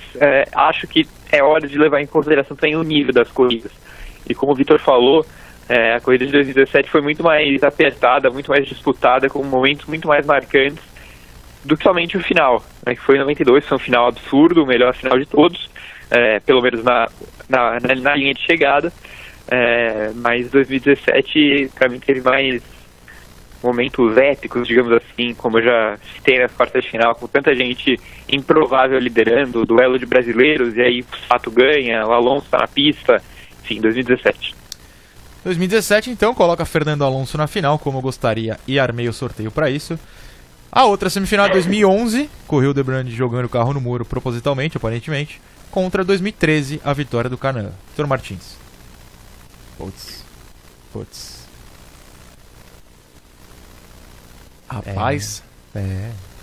acho que é hora de levar em consideração também o nível das corridas. E como o Vitor falou, a corrida de 2017 foi muito mais apertada, muito mais disputada, com momentos muito mais marcantes do que somente o final. Que foi em 92, foi um final absurdo, o melhor final de todos, pelo menos na linha de chegada. Mas 2017, para mim, teve mais momentos épicos, digamos assim, como eu já citei nas quartas de final, com tanta gente improvável liderando, duelo de brasileiros, e aí o Sato ganha, o Alonso está na pista, enfim, 2017. 2017, então, coloca Fernando Alonso na final, como eu gostaria, e armei o sorteio para isso. A outra semifinal de 2011, com o Hildebrand jogando o carro no muro propositalmente, aparentemente, contra 2013, a vitória do Canaan. Vitor Martins. Putz. Rapaz,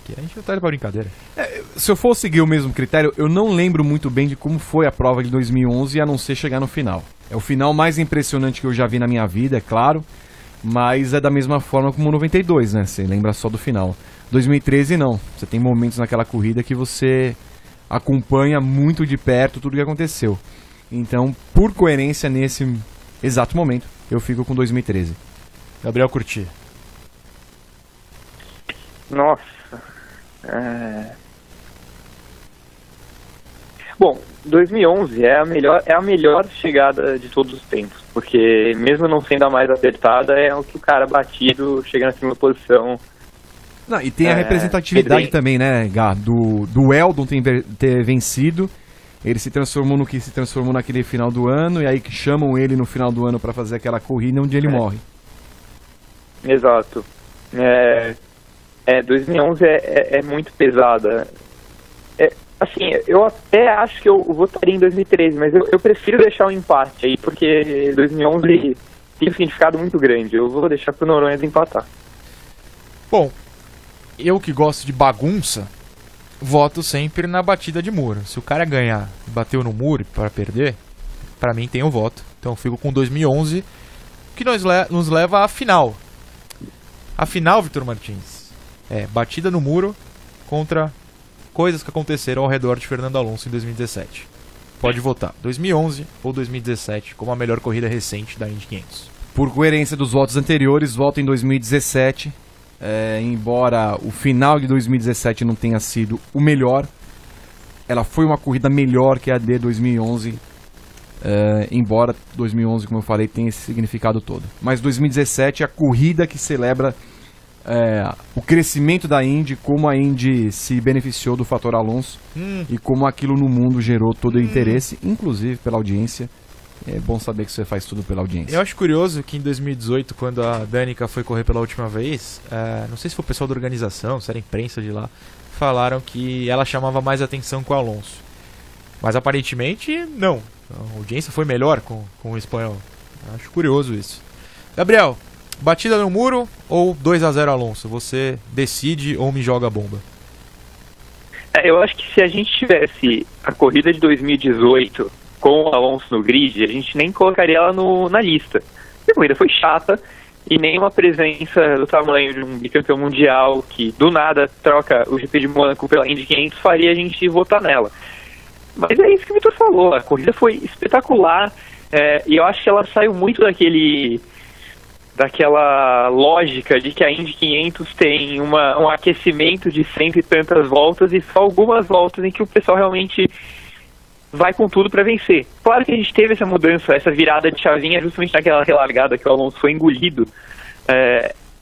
Que a gente não tá indo pra brincadeira. se eu for seguir o mesmo critério, eu não lembro muito bem de como foi a prova de 2011, a não ser chegar no final. É o final mais impressionante que eu já vi na minha vida, é claro, mas é da mesma forma como o 92, né? Você lembra só do final. 2013 não. Você tem momentos naquela corrida que você acompanha muito de perto tudo que aconteceu. Então, por coerência nesse exato momento, eu fico com 2013. Gabriel Curti. Nossa. Bom, 2011 é a melhor chegada de todos os tempos, porque mesmo não sendo a mais apertada, é o que o cara batido chega na segunda posição. Não, e tem a representatividade também, né, Gá? Do Eldon ter vencido. Ele se transformou no que se transformou naquele final do ano, e aí que chamam ele no final do ano para fazer aquela corrida onde ele morre. Exato. 2011 é muito pesada. Assim, eu até acho que eu votaria em 2013, mas eu prefiro deixar um empate aí, porque 2011 tem um significado muito grande. Eu vou deixar pro Noronha desempatar. Bom, eu que gosto de bagunça, voto sempre na batida de muro. Se o cara ganhar e bateu no muro para perder, pra mim tem o voto. Então eu fico com 2011, que nos leva à final. A final, Vitor Martins, é batida no muro contra coisas que aconteceram ao redor de Fernando Alonso em 2017. Pode votar 2011 ou 2017 como a melhor corrida recente da Indy 500. Por coerência dos votos anteriores, voto em 2017. Embora o final de 2017 não tenha sido o melhor, ela foi uma corrida melhor que a de 2011. Embora 2011, como eu falei, tenha esse significado todo. Mas 2017 é a corrida que celebra o crescimento da Indy, como a Indy se beneficiou do fator Alonso e como aquilo no mundo gerou todo o interesse, inclusive pela audiência. É bom saber que você faz tudo pela audiência. Eu acho curioso que em 2018, quando a Danica foi correr pela última vez, não sei se foi o pessoal da organização, se era a imprensa de lá, falaram que ela chamava mais atenção com o Alonso. Mas aparentemente, não. A audiência foi melhor com o espanhol. Acho curioso isso. Gabriel, batida no muro ou 2-0 Alonso? Você decide ou me joga a bomba? Eu acho que se a gente tivesse a corrida de 2018 com o Alonso no grid, a gente nem colocaria ela na lista. A corrida foi chata e nem uma presença do tamanho de um bicampeão mundial que do nada troca o GP de Mônaco pela Indy 500 faria a gente votar nela. Mas é isso que o Vitor falou, a corrida foi espetacular e eu acho que ela saiu muito daquela lógica de que a Indy 500 tem um aquecimento de 100 e tantas voltas e só algumas voltas em que o pessoal realmente vai com tudo para vencer. Claro que a gente teve essa mudança, essa virada de chavinha justamente naquela relargada que o Alonso foi engolido,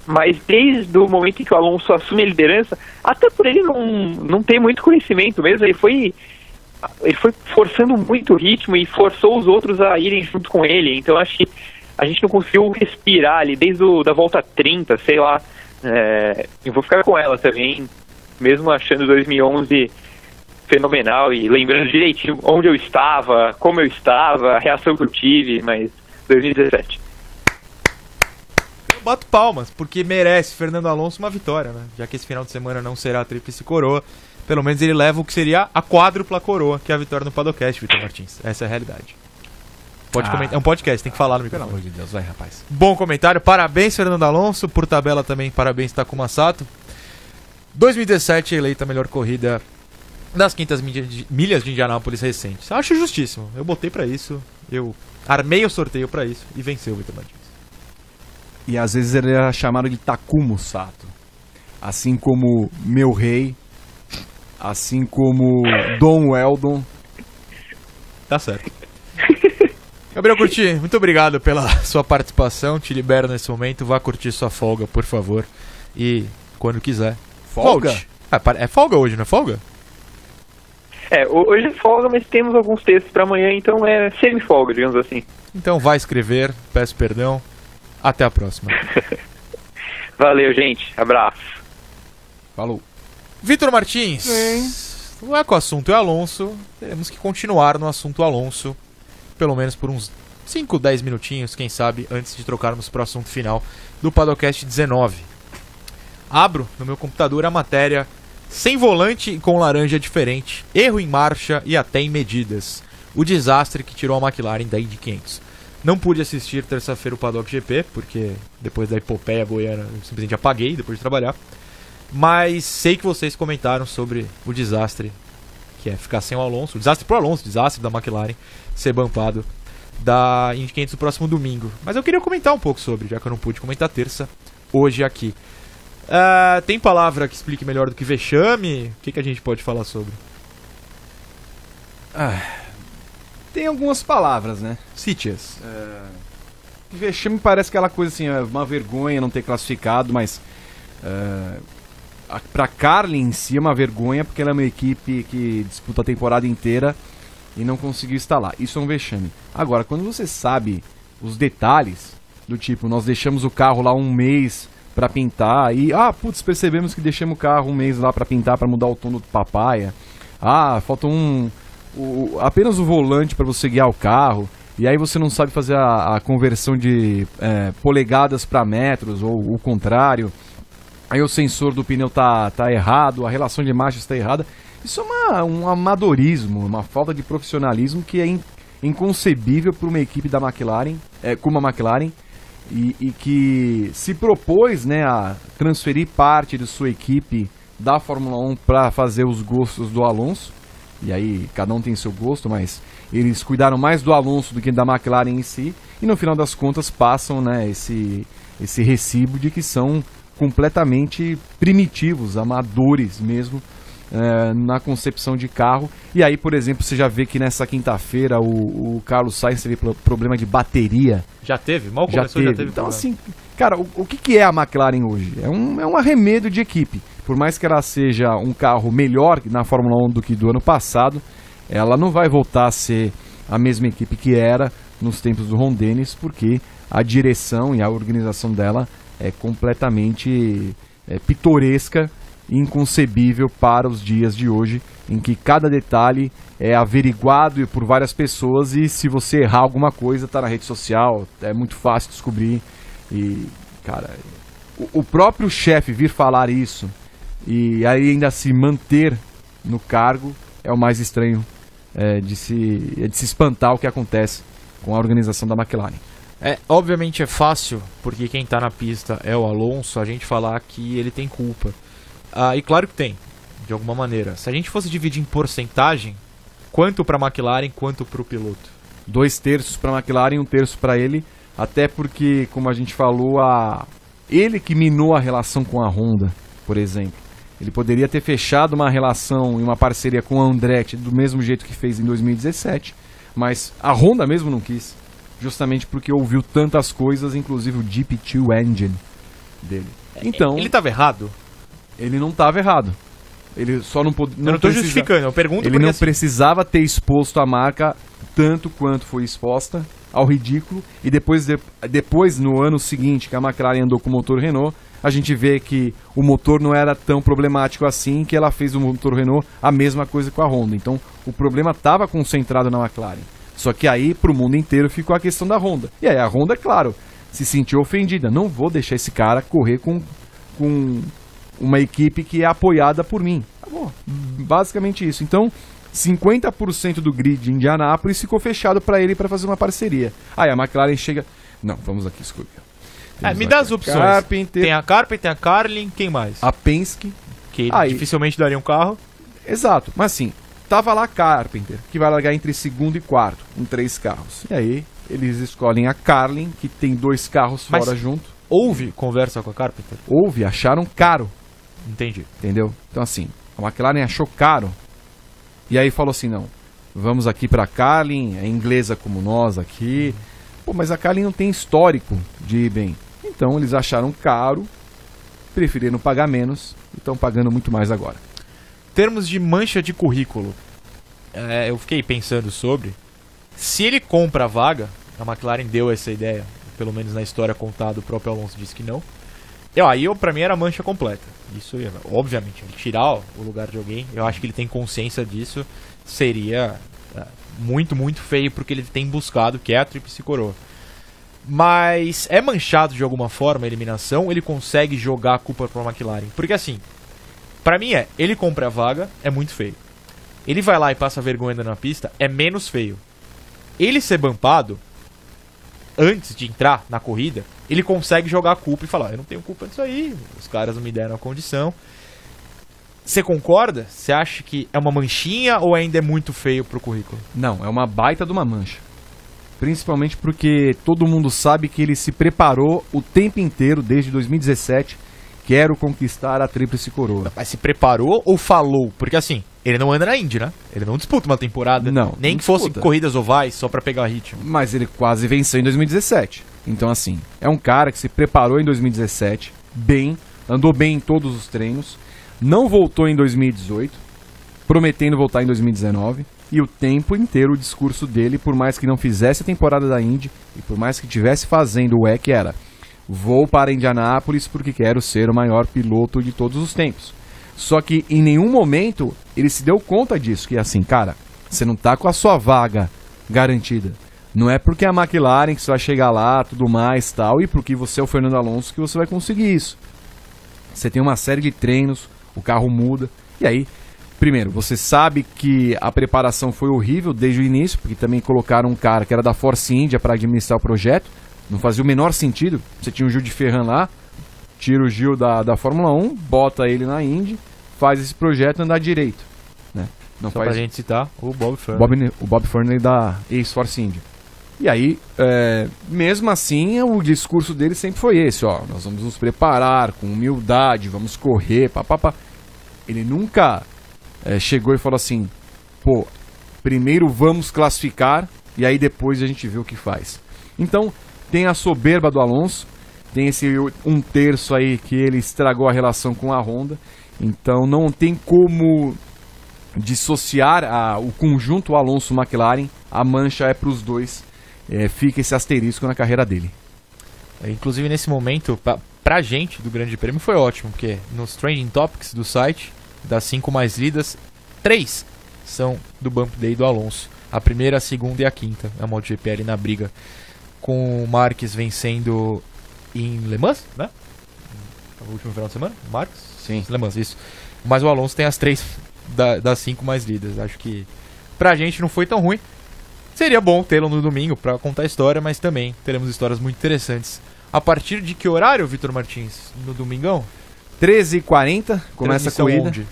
mas desde o momento em que o Alonso assume a liderança, até por ele não ter muito conhecimento mesmo, ele foi forçando muito o ritmo e forçou os outros a irem junto com ele. Então acho que a gente não conseguiu respirar ali desde da volta 30, sei lá. Eu vou ficar com ela também, mesmo achando 2011 fenomenal e lembrando direitinho onde eu estava, como eu estava, a reação que eu tive, mas 2017. Eu bato palmas, porque merece Fernando Alonso uma vitória, né? Já que esse final de semana não será a tríplice coroa, pelo menos ele leva o que seria a quádrupla coroa, que é a vitória no Padocast, Vitor Martins. Essa é a realidade. Pode comentar. É um podcast, tem que falar no microfone. Pelo amor de Deus, vai, rapaz. Bom comentário, parabéns Fernando Alonso, por tabela também, parabéns Takuma Sato. 2017 eleita a melhor corrida das 500 milhas de Indianápolis recentes. Acho justíssimo, eu botei pra isso, eu armei o sorteio pra isso e venceu o Vitor Martins. E às vezes ele era chamado de Takuma Sato, assim como meu rei, assim como Dom Eldon. Tá certo. Gabriel Curti, muito obrigado pela sua participação, te libero nesse momento, vá curtir sua folga, por favor, e quando quiser, Folga? volte. É folga hoje, não é folga? Hoje é folga, mas temos alguns textos para amanhã, então é semi-folga, digamos assim. Então vai escrever, peço perdão, até a próxima. Valeu, gente, abraço. Falou. Vitor Martins, não é que o assunto é Alonso, teremos que continuar no assunto Alonso, pelo menos por uns 5, 10 minutinhos, quem sabe, antes de trocarmos para o assunto final do Paddockcast 19. Abro no meu computador a matéria sem volante e com laranja diferente, erro em marcha e até em medidas. O desastre que tirou a McLaren da Indy 500. Não pude assistir terça-feira o Paddock GP, porque depois da epopeia goiana eu simplesmente apaguei depois de trabalhar. Mas sei que vocês comentaram sobre o desastre que é ficar sem o Alonso. O desastre pro Alonso, o desastre da McLaren ser bumpado da Indy 500 no próximo domingo. Mas eu queria comentar um pouco sobre, já que eu não pude comentar terça, hoje aqui. Tem palavra que explique melhor do que vexame? O que a gente pode falar sobre? Tem algumas palavras, né? Cite-as. Vexame parece aquela coisa assim, é uma vergonha não ter classificado, mas pra Carlin em si é uma vergonha porque ela é uma equipe que disputa a temporada inteira e não conseguiu estar lá. Isso é um vexame. Agora, quando você sabe os detalhes, do tipo, nós deixamos o carro lá um mês pra pintar e, percebemos que deixamos o carro um mês lá pra pintar, pra mudar o tom do papaya. Falta apenas o volante pra você guiar o carro. E aí você não sabe fazer a conversão de polegadas pra metros ou o contrário. Aí o sensor do pneu tá errado, a relação de marchas está errada. Isso é um amadorismo, uma falta de profissionalismo que é inconcebível para uma equipe da McLaren, como a McLaren, e que se propôs, né, a transferir parte de sua equipe da Fórmula 1 para fazer os gostos do Alonso. E aí cada um tem seu gosto, mas eles cuidaram mais do Alonso do que da McLaren em si. E no final das contas passam, né, esse recibo de que são completamente primitivos, amadores mesmo, na concepção de carro. E aí, por exemplo, você já vê que nessa quinta-feira o Carlos Sainz teve problema de bateria. Já teve? Mal começou, já teve então problema. assim, cara, o que é a McLaren hoje? É um arremedo de equipe. Por mais que ela seja um carro melhor na Fórmula 1 do que do ano passado, ela não vai voltar a ser a mesma equipe que era nos tempos do Ron Dennis, porque a direção e a organização dela é completamente pitoresca e inconcebível para os dias de hoje, em que cada detalhe é averiguado por várias pessoas e se você errar alguma coisa, tá na rede social, é muito fácil descobrir. E, cara, o próprio chefe vir falar isso e aí ainda se manter no cargo é o mais estranho de se espantar o que acontece com a organização da McLaren. Obviamente é fácil, porque quem tá na pista é o Alonso, a gente falar que ele tem culpa. E claro que tem, de alguma maneira. Se a gente fosse dividir em porcentagem, quanto pra McLaren, quanto pro piloto? 2/3 pra McLaren e 1/3 pra ele, até porque, como a gente falou, ele que minou a relação com a Honda, por exemplo. Ele poderia ter fechado uma relação e uma parceria com a Andretti do mesmo jeito que fez em 2017, mas a Honda mesmo não quis. Justamente porque ouviu tantas coisas, inclusive o GP2 Engine dele. Então, ele estava errado? Ele não estava errado. Ele só não podia. Eu não estou justificando, eu pergunto. Ele não precisava ter exposto a marca tanto quanto foi exposta ao ridículo. E depois no ano seguinte, que a McLaren andou com o motor Renault, a gente vê que o motor não era tão problemático assim, que ela fez o motor Renault a mesma coisa com a Honda. Então o problema estava concentrado na McLaren. Só que aí, pro mundo inteiro, ficou a questão da Honda. E aí a Honda, claro, se sentiu ofendida. Não vou deixar esse cara correr com uma equipe que é apoiada por mim. Tá bom, basicamente isso. Então, 50% do grid de Indianápolis ficou fechado para ele para fazer uma parceria. Aí a McLaren chega... Não, vamos aqui, escolher. Me dá as opções. Carpenter. Tem a Carpenter, tem a Carlin, quem mais? A Penske. Que dificilmente daria um carro. Exato, mas assim... Tava lá Carpenter, que vai largar entre segundo e quarto, em 3 carros. E aí, eles escolhem a Carlin, que tem 2 carros fora junto. Houve conversa com a Carpenter? Houve, acharam caro. Entendi. Entendeu? Então assim, a McLaren achou caro. E aí falou assim, não, vamos aqui pra Carlin, é inglesa como nós aqui. Pô, mas a Carlin não tem histórico de ir bem. Então eles acharam caro, preferiram pagar menos e estão pagando muito mais agora. Termos de mancha de currículo, eu fiquei pensando sobre se ele compra a vaga. A McLaren deu essa ideia, pelo menos na história contada, o próprio Alonso disse que não. Pra mim era a mancha completa. Isso, obviamente, ele tirar o lugar de alguém, eu acho que ele tem consciência disso, seria muito, muito feio porque ele tem buscado, que é a tríplice coroa. Mas é manchado de alguma forma a eliminação, ele consegue jogar a culpa pra McLaren. Porque assim, pra mim ele compra a vaga, é muito feio. Ele vai lá e passa vergonha na pista, é menos feio. Ele ser bumpado, antes de entrar na corrida, ele consegue jogar a culpa e falar, eu não tenho culpa disso aí, os caras não me deram a condição. Você concorda? Você acha que é uma manchinha ou ainda é muito feio pro currículo? Não, é uma baita de uma mancha. Principalmente porque todo mundo sabe que ele se preparou o tempo inteiro, desde 2017, quero conquistar a tríplice coroa. Mas se preparou ou falou? Porque assim, ele não anda na Indy, né? Ele não disputa uma temporada. Não, nem não que fosse disputa. corridas ovais só pra pegar ritmo. Mas ele quase venceu em 2017. Então assim, é um cara que se preparou em 2017, bem, andou bem em todos os treinos, não voltou em 2018, prometendo voltar em 2019, e o tempo inteiro o discurso dele, por mais que não fizesse a temporada da Indy, e por mais que estivesse fazendo o WEC, era: vou para Indianápolis porque quero ser o maior piloto de todos os tempos. Só que em nenhum momento ele se deu conta disso, que é assim, cara, você não tá com a sua vaga garantida. Não é porque a McLaren que você vai chegar lá, tudo mais, tal, e porque você é o Fernando Alonso que você vai conseguir isso. Você tem uma série de treinos, o carro muda, e aí, primeiro, você sabe que a preparação foi horrível desde o início, porque também colocaram um cara que era da Force India para administrar o projeto, não fazia o menor sentido. Você tinha o Gil de Ferran lá, tira o Gil da Fórmula 1, bota ele na Indy, faz esse projeto andar direito, né? Não Só faz... pra gente citar o Bob Furness. O Bob Furness da ex-Force India. E aí, mesmo assim, o discurso dele sempre foi esse, ó, nós vamos nos preparar com humildade, vamos correr, papapá. Ele nunca chegou e falou assim, pô, primeiro vamos classificar e aí depois a gente vê o que faz. Então, tem a soberba do Alonso, tem esse 1/3 aí que ele estragou a relação com a Honda, então não tem como dissociar o conjunto Alonso-McLaren, a mancha é para os dois. Fica esse asterisco na carreira dele. Inclusive nesse momento, pra gente do Grande Prêmio foi ótimo, porque nos Trending Topics do site, das 5 mais lidas, 3 são do Bump Day do Alonso. A primeira, a segunda e a quinta. A MotoGP ali na briga, com o Marques vencendo em Le Mans, né? O último final de semana, Marques? Sim. Le Mans, isso. Mas o Alonso tem as 3 das 5 mais lidas. Acho que pra gente não foi tão ruim. Seria bom tê-lo no domingo para contar a história, mas também teremos histórias muito interessantes. A partir de que horário, Vitor Martins? No domingão? 13h40, começa a corrida. Onde?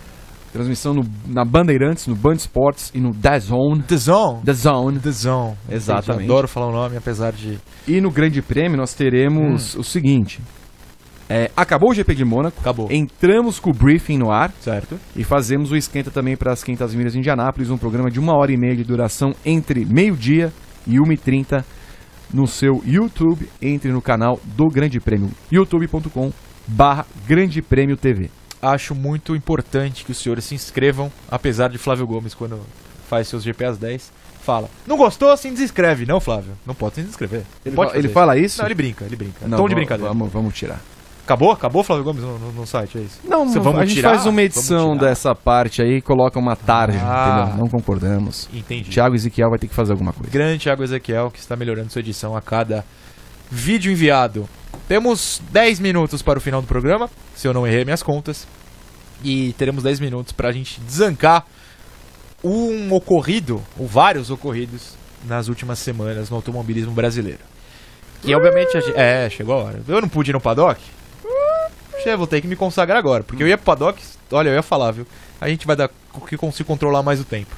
Transmissão na Bandeirantes, no Band Sports e no DAZN. The Zone. The Zone. The Zone. Exatamente. Eu adoro falar o nome, apesar de... E no Grande Prêmio nós teremos o seguinte. Acabou o GP de Mônaco. Acabou. Entramos com o briefing no ar. Certo. E fazemos o esquenta também para as 500 milhas de Indianápolis, um programa de 1h30 de duração entre meio-dia e 1h30 no seu YouTube. Entre no canal do Grande Prêmio, youtube.com/Grande Prêmio TV. Acho muito importante que os senhores se inscrevam, apesar de Flávio Gomes, quando faz seus GP às 10, fala: não gostou? Se desinscreve. Não, Flávio, não pode se inscrever. Ele fala isso? Não, ele brinca. Não, Tom de brincadeira. Vamos tirar. Acabou, Flávio Gomes, no site, é isso? Não, a gente faz uma edição dessa parte aí e coloca uma tarde, entendeu? Não concordamos. Entendi. Thiago Ezequiel vai ter que fazer alguma coisa. Grande Thiago Ezequiel, que está melhorando sua edição a cada vídeo enviado. Temos 10 minutos para o final do programa, se eu não errei minhas contas. E teremos 10 minutos para a gente desancar um ocorrido, ou vários ocorridos, nas últimas semanas no automobilismo brasileiro. E obviamente chegou a hora. Eu não pude ir no paddock. Eu vou ter que me consagrar agora, porque eu ia pro paddock, olha, eu ia falar, viu? A gente vai dar que consigo controlar mais o tempo.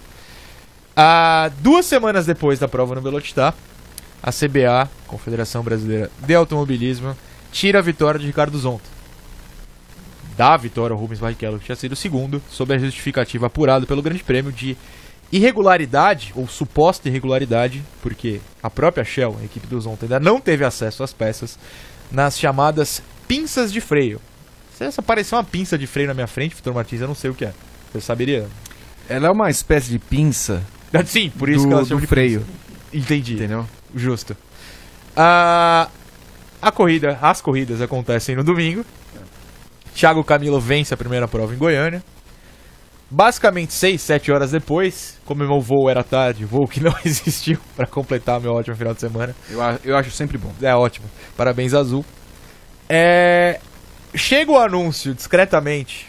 2 semanas depois da prova no Velocitar, a CBA, Confederação Brasileira de Automobilismo, tira a vitória de Ricardo Zonta. Dá a vitória ao Rubens Barrichello, que tinha sido o segundo, sob a justificativa apurada pelo Grande Prêmio de irregularidade, ou suposta irregularidade, porque a própria Shell, a equipe do Zonta, ainda não teve acesso às peças, nas chamadas pinças de freio. Se aparecer uma pinça de freio na minha frente, Vitor Martins, eu não sei o que é. Você saberia? Ela é uma espécie de pinça. Sim, por isso que ela chama de freio. Pinça. Entendi. Entendeu? Justo. As corridas acontecem no domingo. Thiago Camilo vence a primeira prova em Goiânia. Basicamente 6, 7 horas depois, como meu voo era tarde, voo que não existiu para completar meu ótimo final de semana. Eu acho sempre bom. É ótimo. Parabéns, Azul. Chega o anúncio, discretamente,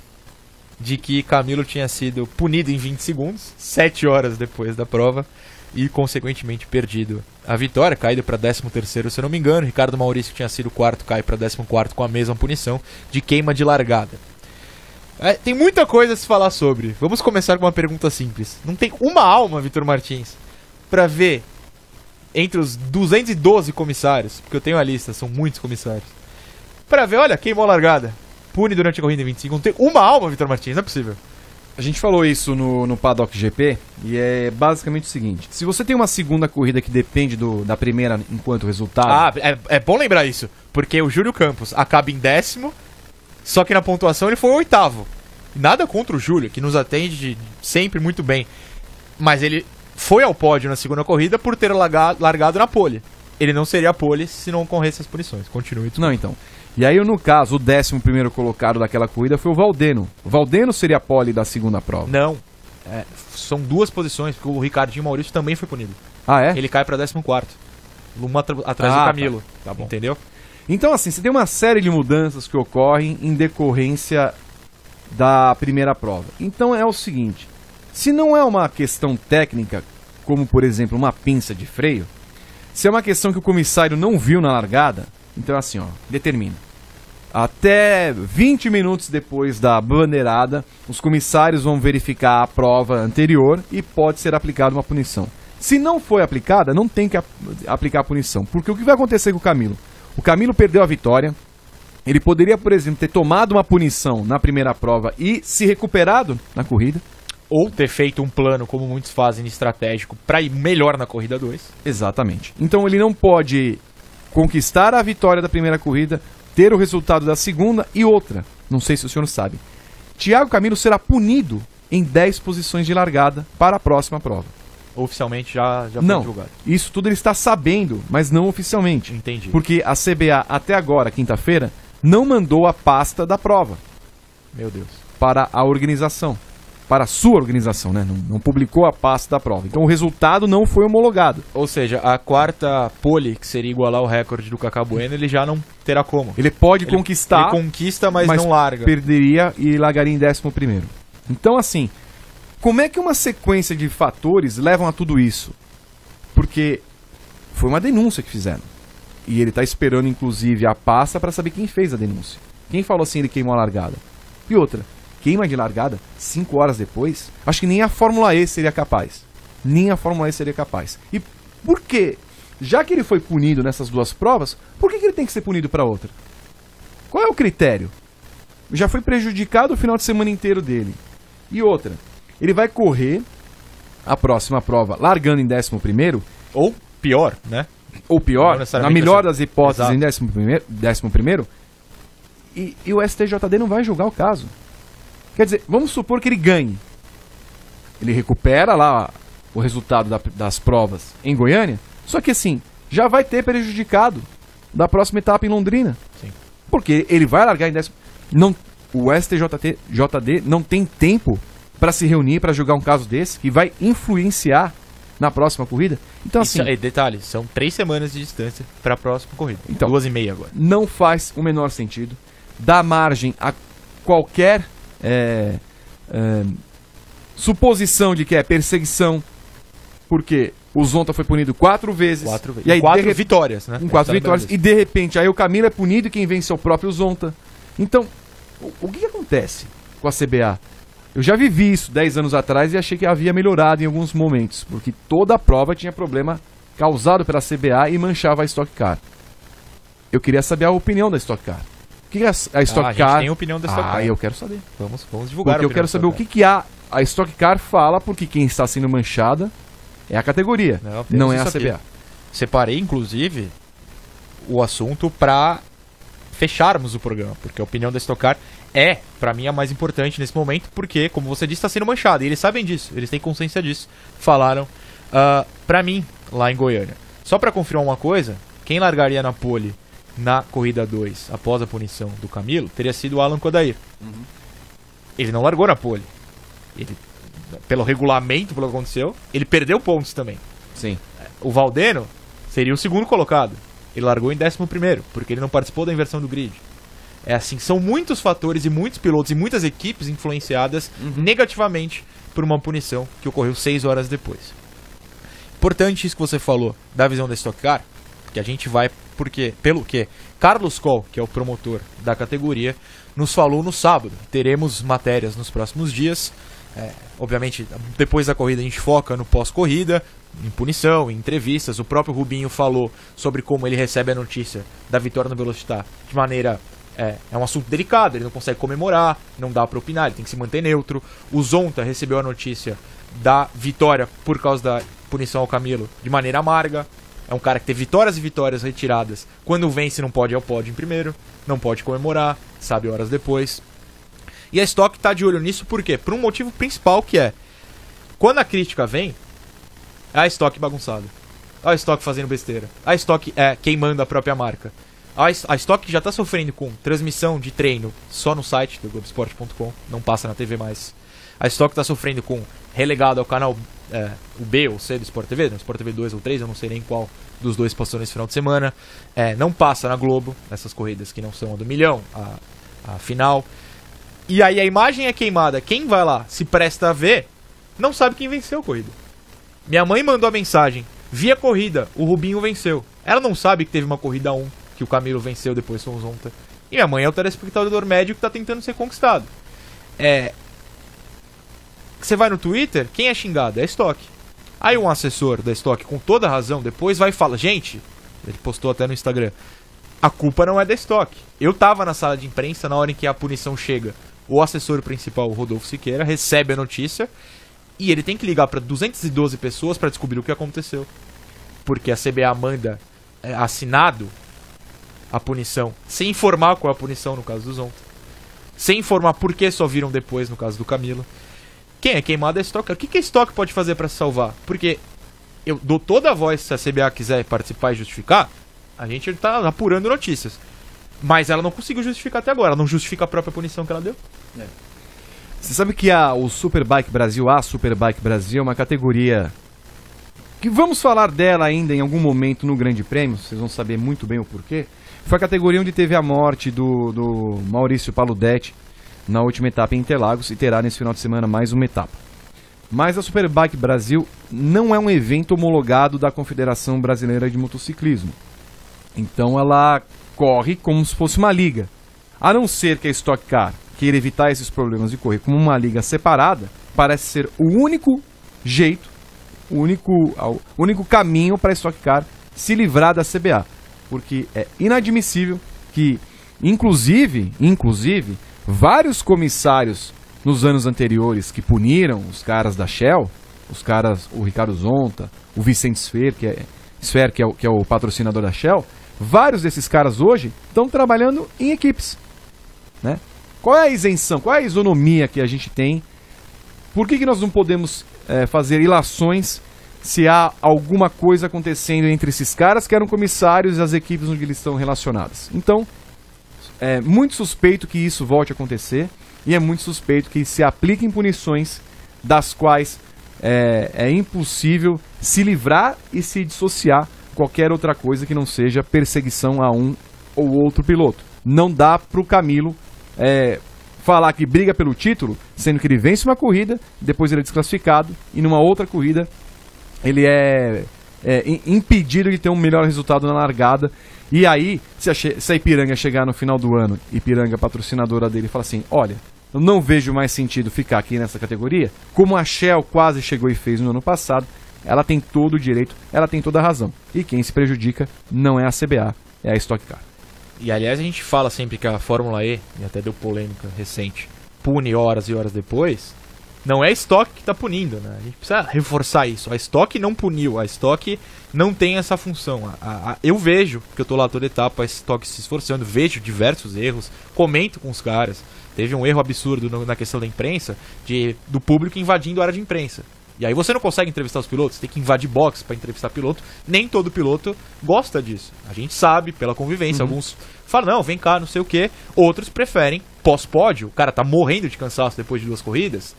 de que Camilo tinha sido punido em 20 segundos, 7 horas depois da prova, e consequentemente perdido a vitória, caído para 13º, se eu não me engano. Ricardo Maurício, que tinha sido quarto, cai para 14º com a mesma punição de queima de largada. Tem muita coisa a se falar sobre. Vamos começar com uma pergunta simples. Não tem uma alma, Vitor Martins, pra ver entre os 212 comissários, porque eu tenho a lista, são muitos comissários, pra ver, olha, queimou a largada, pune durante a corrida em 25. Não tem uma alma, Vitor Martins, não é possível. A gente falou isso no Paddock GP, e é basicamente o seguinte: se você tem uma segunda corrida que depende da primeira enquanto resultado... É bom lembrar isso, porque o Júlio Campos acaba em 10º, só que na pontuação ele foi o 8º. Nada contra o Júlio, que nos atende sempre muito bem. Mas ele foi ao pódio na segunda corrida por ter largado na pole. Ele não seria pole se não ocorressem as punições. Continue. Não, então. E aí, no caso, o 11º colocado daquela corrida foi o Valdeno. O Valdeno seria pole da segunda prova. Não. São duas posições, porque o Ricardinho Maurício também foi punido. Ah, é? Ele cai pra 14º. Uma atrás do Camilo. Tá bom. Entendeu? Então, assim, você tem uma série de mudanças que ocorrem em decorrência da primeira prova. Então é o seguinte: se não é uma questão técnica, como por exemplo uma pinça de freio, se é uma questão que o comissário não viu na largada, então é assim, ó, determina. Até 20 minutos depois da bandeirada, os comissários vão verificar a prova anterior e pode ser aplicada uma punição. Se não foi aplicada, não tem que aplicar a punição. Porque o que vai acontecer com o Camilo? O Camilo perdeu a vitória. Ele poderia, por exemplo, ter tomado uma punição na primeira prova e se recuperado na corrida. Ou ter feito um plano, como muitos fazem, estratégico, para ir melhor na corrida 2. Exatamente. Então ele não pode conquistar a vitória da primeira corrida, ter o resultado da segunda e outra. Não sei se o senhor sabe. Thiago Camilo será punido em 10 posições de largada para a próxima prova. Oficialmente já foi não, divulgado. Isso tudo ele está sabendo, mas não oficialmente. Entendi. Porque a CBA, até agora, quinta-feira, não mandou a pasta da prova. Meu Deus. Para a organização. Para a sua organização, né? Não publicou a pasta da prova. Então o resultado não foi homologado. Ou seja, a quarta pole, que seria igualar o recorde do Cacá Bueno, ele já não terá como. Ele pode conquistar. Ele conquista, mas não larga. Perderia e largaria em 11º. Então, assim, como é que uma sequência de fatores levam a tudo isso? Porque foi uma denúncia que fizeram. E ele está esperando, inclusive, a pasta para saber quem fez a denúncia. Quem falou assim, ele queimou a largada. E outra, queima de largada 5 horas depois, acho que nem a Fórmula E seria capaz. Nem a Fórmula E seria capaz. E por quê? Já que ele foi punido nessas duas provas, por que ele tem que ser punido para outra? Qual é o critério? Já foi prejudicado o final de semana inteiro dele. E outra, ele vai correr a próxima prova largando em 11º, ou pior, né? Ou pior, na melhor das hipóteses, exato, em 11º, e o STJD não vai julgar o caso. Quer dizer, vamos supor que ele ganhe. Ele recupera lá o resultado das provas em Goiânia, só que assim, já vai ter prejudicado da próxima etapa em Londrina. Sim. Porque ele vai largar em 10º. O STJD não tem tempo para se reunir para julgar um caso desse que vai influenciar na próxima corrida. Então, assim, detalhe, são 3 semanas de distância para a próxima corrida. Então, 2,5 agora. Não faz o menor sentido. Dá margem a qualquer suposição de que é perseguição, porque o Zonta foi punido 4 vezes. 4 vezes. E aí, 4 vitórias, né? Com 4 vitórias. E de repente, aí o Camilo é punido e quem vence é o próprio Zonta. Então, o que acontece com a CBA? Eu já vivi isso 10 anos atrás e achei que havia melhorado em alguns momentos, porque toda a prova tinha problema causado pela CBA e manchava a Stock Car. Eu queria saber a opinião da Stock Car. O que a Stock Car... A gente tem a opinião da Stock Car. Eu quero saber. Vamos divulgar. Porque eu quero saber o que a Stock Car fala, porque quem está sendo manchada é a categoria, não é a CBA. Separei, inclusive, o assunto para fecharmos o programa, porque a opinião da Stock Car é, pra mim, a mais importante nesse momento, porque, como você disse, está sendo manchada, e eles sabem disso, eles têm consciência disso. Falaram pra mim, lá em Goiânia. Só pra confirmar uma coisa, quem largaria na pole na corrida 2, após a punição do Camilo, teria sido o Alan Kodair. Ele não largou na pole. Ele, pelo regulamento, pelo que aconteceu, ele perdeu pontos também. Sim. O Valdeno seria o segundo colocado. Ele largou em 11º, porque ele não participou da inversão do grid. É assim, são muitos fatores e muitos pilotos e muitas equipes influenciadas negativamente por uma punição que ocorreu 6 horas depois. Importante isso que você falou da visão da Stock Car, que a gente vai pelo que Carlos Coll, que é o promotor da categoria, nos falou no sábado. Teremos matérias nos próximos dias. Obviamente, depois da corrida a gente foca no pós-corrida, em punição, em entrevistas. O próprio Rubinho falou sobre como ele recebe a notícia da vitória no Velocitar de maneira... É um assunto delicado, ele não consegue comemorar, não dá pra opinar, ele tem que se manter neutro. O Zonta recebeu a notícia da vitória por causa da punição ao Camilo de maneira amarga. É um cara que teve vitórias e vitórias retiradas. Quando vence não pode ir ao pódio em primeiro, não pode comemorar, sabe horas depois. E a Stock tá de olho nisso por quê? Por um motivo principal que é, quando a crítica vem, é a Stock bagunçada, a Stock fazendo besteira, a Stock queimando a própria marca. A Stock já está sofrendo com transmissão de treino só no site do Globoesporte.com, não passa na TV mais. A Stock está sofrendo com relegado ao canal o B ou C do Sport TV, no Sport TV 2 ou 3, eu não sei nem qual dos dois passou nesse final de semana. Não passa na Globo, nessas corridas que não são a do milhão, a final. E aí a imagem é queimada, quem vai lá se presta a ver, não sabe quem venceu a corrida. Minha mãe mandou a mensagem, vi a corrida, o Rubinho venceu. Ela não sabe que teve uma corrida 1, que o Camilo venceu depois com o Zonta. E minha mãe é o telespectador médio que está tentando ser conquistado. Você vai no Twitter, quem é xingado? É a Stock. Aí um assessor da Stock, com toda razão, depois vai e fala, gente, ele postou até no Instagram, a culpa não é da Stock. Eu tava na sala de imprensa na hora em que a punição chega. O assessor principal, o Rodolfo Siqueira, recebe a notícia e ele tem que ligar para 212 pessoas para descobrir o que aconteceu. Porque a CBA manda assinado a punição, sem informar qual é a punição no caso do Zonta, sem informar por que só viram depois no caso do Camilo. Quem é queimado é a Stock. O que a Stock pode fazer para se salvar? Porque eu dou toda a voz se a CBA quiser participar e justificar, a gente tá apurando notícias. Mas ela não conseguiu justificar até agora, ela não justifica a própria punição que ela deu. Você sabe que o Superbike Brasil, a Superbike Brasil é uma categoria que vamos falar dela ainda em algum momento no Grande Prêmio, vocês vão saber muito bem o porquê. Foi a categoria onde teve a morte do Maurício Paludetti na última etapa em Interlagos e terá nesse final de semana mais uma etapa. Mas a Superbike Brasil não é um evento homologado da Confederação Brasileira de Motociclismo. Então ela corre como se fosse uma liga. A não ser que a Stock Car queira evitar esses problemas de correr como uma liga separada, parece ser o único jeito, o único caminho para a Stock Car se livrar da CBA. Porque é inadmissível que, inclusive, vários comissários nos anos anteriores que puniram os caras da Shell, o Ricardo Zonta, o Vicente Sfer, que é o patrocinador da Shell, vários desses caras hoje estão trabalhando em equipes, né? Qual é a isenção, qual é a isonomia que a gente tem? Por que nós não podemos fazer ilações se há alguma coisa acontecendo entre esses caras que eram comissários e as equipes onde eles estão relacionadas? Então, é muito suspeito que isso volte a acontecer e é muito suspeito que se apliquem punições das quais é impossível se livrar e se dissociar qualquer outra coisa que não seja perseguição a um ou outro piloto. Não dá para o Camilo falar que briga pelo título, sendo que ele vence uma corrida, depois ele é desclassificado e numa outra corrida ele é impedido de ter um melhor resultado na largada. E aí, se a Ipiranga chegar no final do ano, Ipiranga patrocinadora dele, fala assim, olha, eu não vejo mais sentido ficar aqui nessa categoria, como a Shell quase chegou e fez no ano passado, ela tem todo o direito, ela tem toda a razão. E quem se prejudica não é a CBA, é a Stock Car. E aliás a gente fala sempre que a Fórmula E, e até deu polêmica recente, pune horas e horas depois. Não é a Stock que está punindo, né? A gente precisa reforçar isso. A Stock não puniu, a Stock não tem essa função. Eu vejo, porque eu tô lá toda etapa, a Stock se esforçando, vejo diversos erros, comento com os caras. Teve um erro absurdo na questão da imprensa, do público invadindo a área de imprensa. E aí você não consegue entrevistar os pilotos, tem que invadir box pra entrevistar piloto. Nem todo piloto gosta disso. A gente sabe, pela convivência, alguns falam, não, vem cá, não sei o quê. Outros preferem, pós-pódio, o cara tá morrendo de cansaço depois de 2 corridas,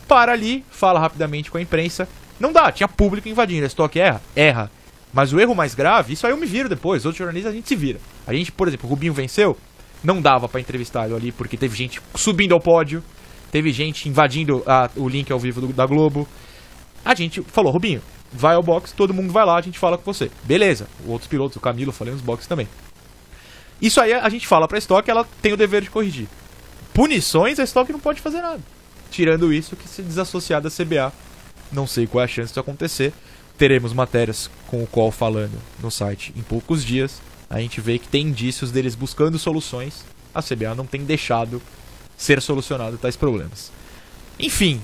para ali, fala rapidamente com a imprensa. Não dá, tinha público invadindo, a Stock erra. Mas o erro mais grave, isso aí eu me viro depois, outros jornalistas a gente se vira. A gente, por exemplo, o Rubinho venceu, não dava pra entrevistar ele ali, porque teve gente subindo ao pódio, teve gente invadindo o link ao vivo da Globo. A gente falou, Rubinho, vai ao box, todo mundo vai lá, a gente fala com você. Beleza, outros pilotos, o Camilo, eu falei nos boxes também. Isso aí a gente fala pra Stock, ela tem o dever de corrigir. Punições, a Stock não pode fazer nada. Tirando isso, que se desassociar da CBA, não sei qual é a chance disso acontecer. Teremos matérias com o qual falando no site em poucos dias. A gente vê que tem indícios deles buscando soluções. A CBA não tem deixado ser solucionado tais problemas. Enfim,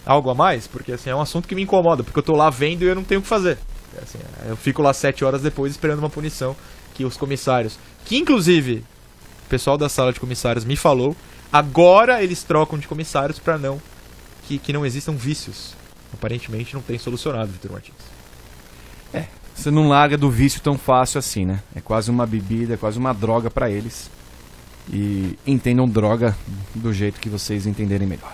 algo a mais? Porque assim, é um assunto que me incomoda, porque eu tô lá vendo e eu não tenho o que fazer. Assim, eu fico lá 7 horas depois esperando uma punição que os comissários, que inclusive o pessoal da sala de comissários me falou, agora eles trocam de comissários para não que não existam vícios. Aparentemente não tem solucionado, Vitor Martins. Você não larga do vício tão fácil assim, né? É quase uma bebida, é quase uma droga pra eles. E entendam droga do jeito que vocês entenderem melhor.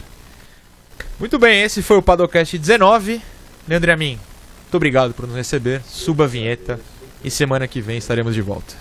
Muito bem, esse foi o Padocast 19. Leandro Amin, muito obrigado por nos receber. Suba a vinheta e semana que vem estaremos de volta.